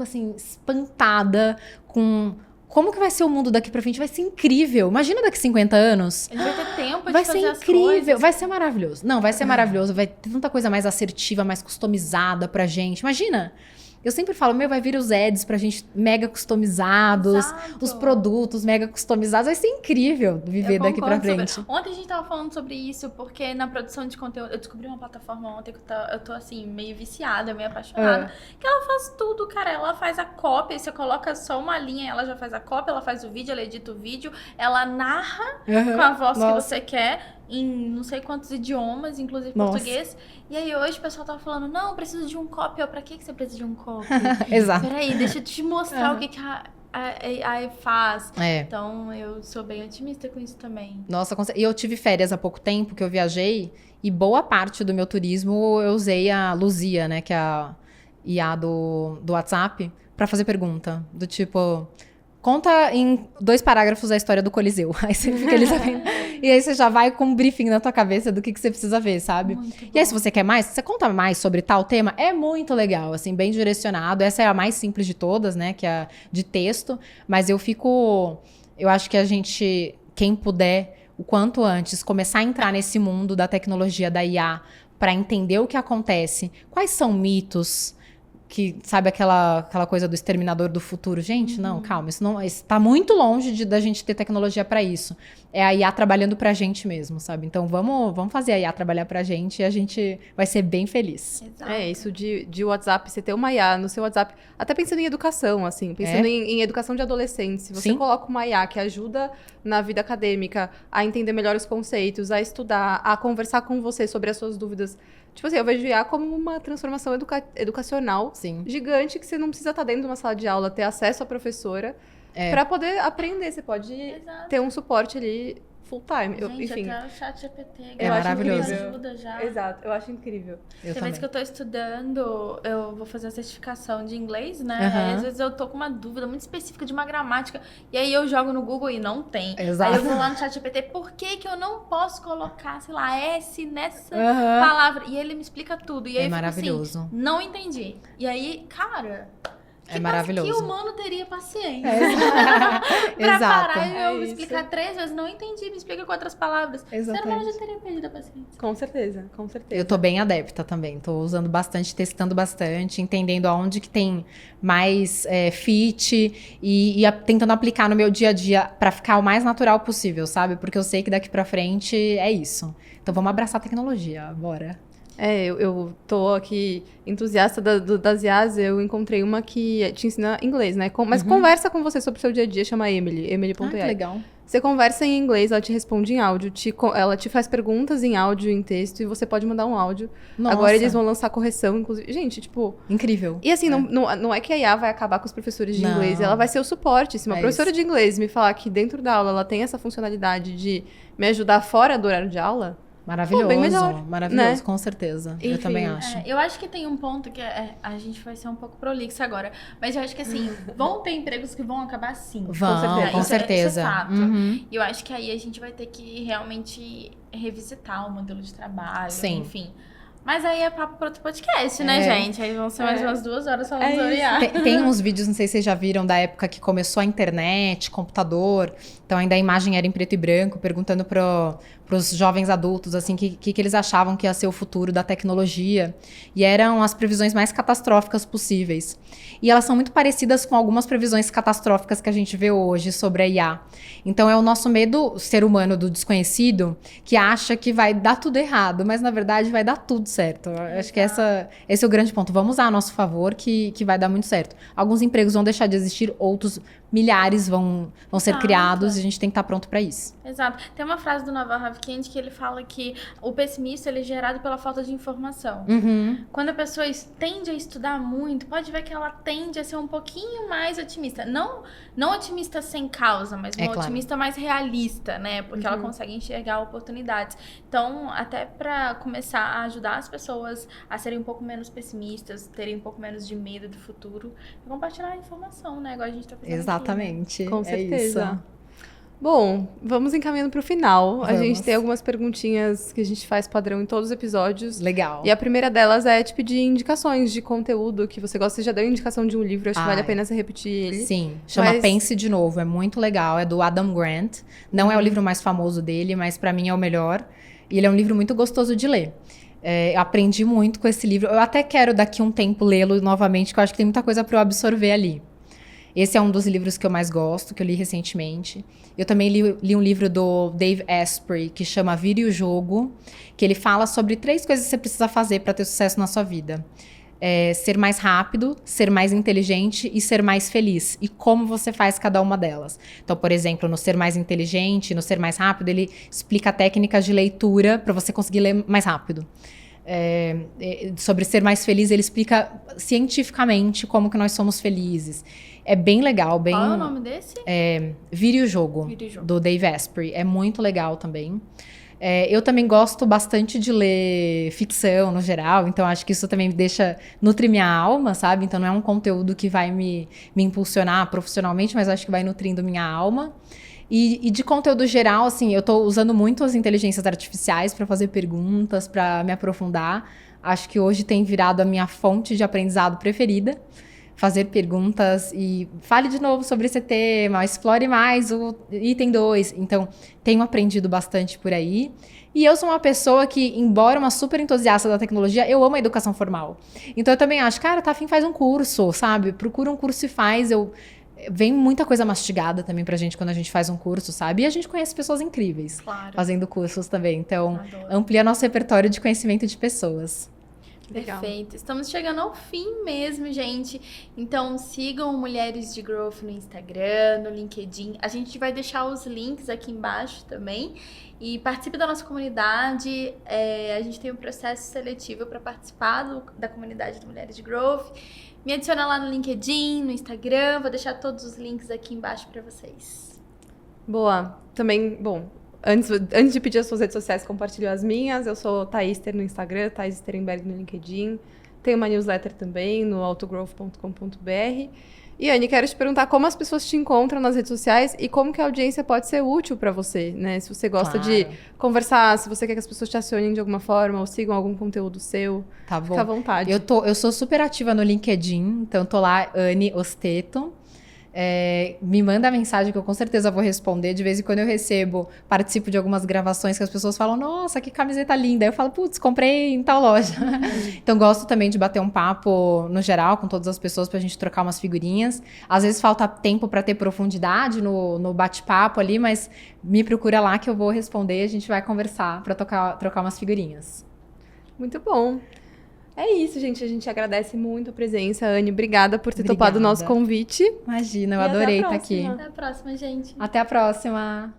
assim espantada com como que vai ser o mundo daqui pra frente? Vai ser incrível. Imagina daqui 50 anos. Ele vai ter tempo de vai fazer ser as incrível. coisas. Vai ser maravilhoso. Não, vai ser maravilhoso. Vai ter tanta coisa mais assertiva, mais customizada pra gente. Imagina. Eu sempre falo, vai vir os ads pra gente mega customizados, Exato. os produtos mega customizados. Vai ser incrível viver daqui pra frente. Ontem a gente tava falando sobre isso, porque na produção de conteúdo, eu descobri uma plataforma ontem que eu tô assim, meio viciada, meio apaixonada, que ela faz tudo, cara. Ela faz a cópia, você coloca só uma linha, ela já faz a cópia, ela faz o vídeo, ela edita o vídeo, ela narra com a voz que você quer, em não sei quantos idiomas, inclusive português. E aí hoje o pessoal tava falando, não, eu preciso de um copy. Pra que você precisa de um copy? Exato. Peraí, deixa eu te mostrar o que a AI faz. É. Então, eu sou bem otimista com isso também. Nossa, e eu tive férias há pouco tempo que eu viajei e boa parte do meu turismo eu usei a Luzia, né, que é a IA do WhatsApp, pra fazer pergunta. Do tipo, conta em 2 parágrafos a história do Coliseu. Aí você fica ali sabendo. E aí você já vai com um briefing na tua cabeça do que você precisa ver, sabe? Muito E aí, bom. se você quer mais, você conta mais sobre tal tema. É muito legal, assim, bem direcionado. Essa é a mais simples de todas, né? Que é a de texto. Mas eu acho que a gente, quem puder, o quanto antes, começar a entrar nesse mundo da tecnologia, da IA, para entender o que acontece. Quais são mitos? que sabe aquela coisa do exterminador do futuro. Gente, não, calma, isso tá muito longe da gente ter tecnologia para isso. É a IA trabalhando pra gente mesmo, sabe? Então vamos fazer a IA trabalhar pra gente e a gente vai ser bem feliz. Exato. Isso de WhatsApp, você ter uma IA no seu WhatsApp, até pensando em educação, assim, pensando em educação de adolescentes. Se você coloca uma IA que ajuda na vida acadêmica a entender melhor os conceitos, a estudar, a conversar com você sobre as suas dúvidas. Tipo assim, eu vejo IA como uma transformação educacional gigante, que você não precisa estar dentro de uma sala de aula, ter acesso à professora para poder aprender. Você pode ter um suporte ali full time. Gente, até o chat GPT é maravilhoso. ajuda já. Exato, eu acho incrível. Tem vezes que eu tô estudando, eu vou fazer a certificação de inglês, né? Uhum. Aí, às vezes eu tô com uma dúvida muito específica de uma gramática, e aí eu jogo no Google e não tem. Exato. Aí eu vou lá no chat GPT, por que eu não posso colocar, sei lá, S nessa palavra? E ele me explica tudo. E aí eu fico maravilhoso. assim, não entendi. E aí, cara... É maravilhoso. Que humano teria paciência pra Exato. parar e eu explicar 3 vezes? Não entendi, me explica com outras palavras. Exatamente. Ser humano já teria perdido a paciência. Com certeza. Eu tô bem adepta também. Tô usando bastante, testando bastante, entendendo aonde que tem mais fit e tentando aplicar no meu dia a dia pra ficar o mais natural possível, sabe? Porque eu sei que daqui pra frente é isso. Então vamos abraçar a tecnologia, bora. Eu tô aqui entusiasta das IAs, eu encontrei uma que te ensina inglês, né? Mas conversa com você sobre o seu dia a dia, chama Emily.ai. Que legal. Você conversa em inglês, ela te responde em áudio, ela te faz perguntas em áudio e em texto, e você pode mandar um áudio. Nossa. Agora eles vão lançar correção, inclusive. Gente, tipo... Incrível. E assim, não é que a IA vai acabar com os professores de inglês, ela vai ser o suporte. Se uma professora de inglês me falar que dentro da aula ela tem essa funcionalidade de me ajudar fora do horário de aula... Maravilhoso, bem melhor, maravilhoso, né? com certeza. Enfim, eu também acho. Eu acho que tem um ponto que a gente vai ser um pouco prolixa agora, mas eu acho que assim, vão ter empregos que vão acabar sim. Com certeza. Isso é fato. E eu acho que aí a gente vai ter que realmente revisitar o modelo de trabalho, enfim. Mas aí é papo para outro podcast, né, gente? Aí vão ser mais umas 2 horas falando sobre IA. Tem uns vídeos, não sei se vocês já viram, da época que começou a internet, computador. Então ainda a imagem era em preto e branco, perguntando pros jovens adultos, assim, que eles achavam que ia ser o futuro da tecnologia. E eram as previsões mais catastróficas possíveis. E elas são muito parecidas com algumas previsões catastróficas que a gente vê hoje sobre a IA. Então é o nosso medo, ser humano, do desconhecido, que acha que vai dar tudo errado, mas na verdade vai dar tudo certo. Eu acho que esse é o grande ponto. Vamos usar a nosso favor que vai dar muito certo. Alguns empregos vão deixar de existir, outros milhares vão ser criados e a gente tem que estar pronto para isso. Exato. Tem uma frase do Naval Ravikant que ele fala que o pessimista ele é gerado pela falta de informação. Quando a pessoa tende a estudar muito, pode ver que ela tende a ser um pouquinho mais otimista. Não otimista sem causa, mas otimista mais realista, né? Porque ela consegue enxergar oportunidades. Então, até para começar a ajudar as pessoas a serem um pouco menos pessimistas, terem um pouco menos de medo do futuro, e compartilhar a informação, né? Igual a gente tá fazendo Exatamente. Com certeza. Isso. Bom, vamos encaminhando pro final. Vamos. A gente tem algumas perguntinhas que a gente faz padrão em todos os episódios. Legal. E a primeira delas é te pedir indicações de conteúdo que você gosta. Você já deu indicação de um livro, acho que vale a pena você repetir ele. Sim, chama Pense de Novo, é muito legal, é do Adam Grant. Não é o livro mais famoso dele, mas pra mim é o melhor. E ele é um livro muito gostoso de ler. Eu aprendi muito com esse livro. Eu até quero daqui um tempo lê-lo novamente, porque eu acho que tem muita coisa pra eu absorver ali. Esse é um dos livros que eu mais gosto, que eu li recentemente. Eu também li um livro do Dave Asprey, que chama Vire o Jogo, que ele fala sobre 3 coisas que você precisa fazer para ter sucesso na sua vida. Ser mais rápido, ser mais inteligente e ser mais feliz. E como você faz cada uma delas. Então, por exemplo, no ser mais inteligente, no ser mais rápido, ele explica técnicas de leitura para você conseguir ler mais rápido. Sobre ser mais feliz, ele explica cientificamente como que nós somos felizes. É bem legal. Qual é o nome desse? Vire o Jogo, do Dave Asprey. É muito legal também. Eu também gosto bastante de ler ficção, no geral. Então, acho que isso também nutre minha alma, sabe? Então, não é um conteúdo que vai me impulsionar profissionalmente, mas acho que vai nutrindo minha alma. E de conteúdo geral, assim, eu tô usando muito as inteligências artificiais para fazer perguntas, para me aprofundar. Acho que hoje tem virado a minha fonte de aprendizado preferida. fazer perguntas e fale de novo sobre esse tema, explore mais o item 2. Então, tenho aprendido bastante por aí. E eu sou uma pessoa que, embora uma super entusiasta da tecnologia, eu amo a educação formal. Então, eu também acho, cara, tá afim, faz um curso, sabe? Procura um curso e faz. Vem muita coisa mastigada também pra gente quando a gente faz um curso, sabe? E a gente conhece pessoas incríveis fazendo cursos também. Então, amplia nosso repertório de conhecimento de pessoas. Legal. Perfeito. Estamos chegando ao fim mesmo, gente. Então, sigam Mulheres de Growth no Instagram, no LinkedIn. A gente vai deixar os links aqui embaixo também. E participe da nossa comunidade. A gente tem um processo seletivo para participar da comunidade de Mulheres de Growth. Me adiciona lá no LinkedIn, no Instagram. Vou deixar todos os links aqui embaixo para vocês. Boa. Também, bom, antes de pedir as suas redes sociais, compartilho as minhas. Eu sou Thaíster no Instagram, Thaís Sterenberg no LinkedIn. Tenho uma newsletter também no autogrowth.com.br. E, Anne, quero te perguntar como as pessoas te encontram nas redes sociais e como que a audiência pode ser útil para você, né? Se você gosta de conversar, se você quer que as pessoas te acionem de alguma forma ou sigam algum conteúdo seu, tá bom. Fica à vontade. Eu sou super ativa no LinkedIn, então tô lá, Anne Osteto. Me manda mensagem que eu com certeza vou responder. De vez em quando eu participo de algumas gravações que as pessoas falam, nossa, que camiseta linda. Eu falo, putz, comprei em tal loja. Então gosto também de bater um papo no geral com todas as pessoas pra gente trocar umas figurinhas. Às vezes falta tempo pra ter profundidade no bate-papo ali, mas me procura lá que eu vou responder e a gente vai conversar pra trocar umas figurinhas. Muito bom. É isso, gente. A gente agradece muito a presença. Anne, obrigada por ter topado o nosso convite. Imagina, eu adorei estar aqui. Até a próxima, gente. Até a próxima.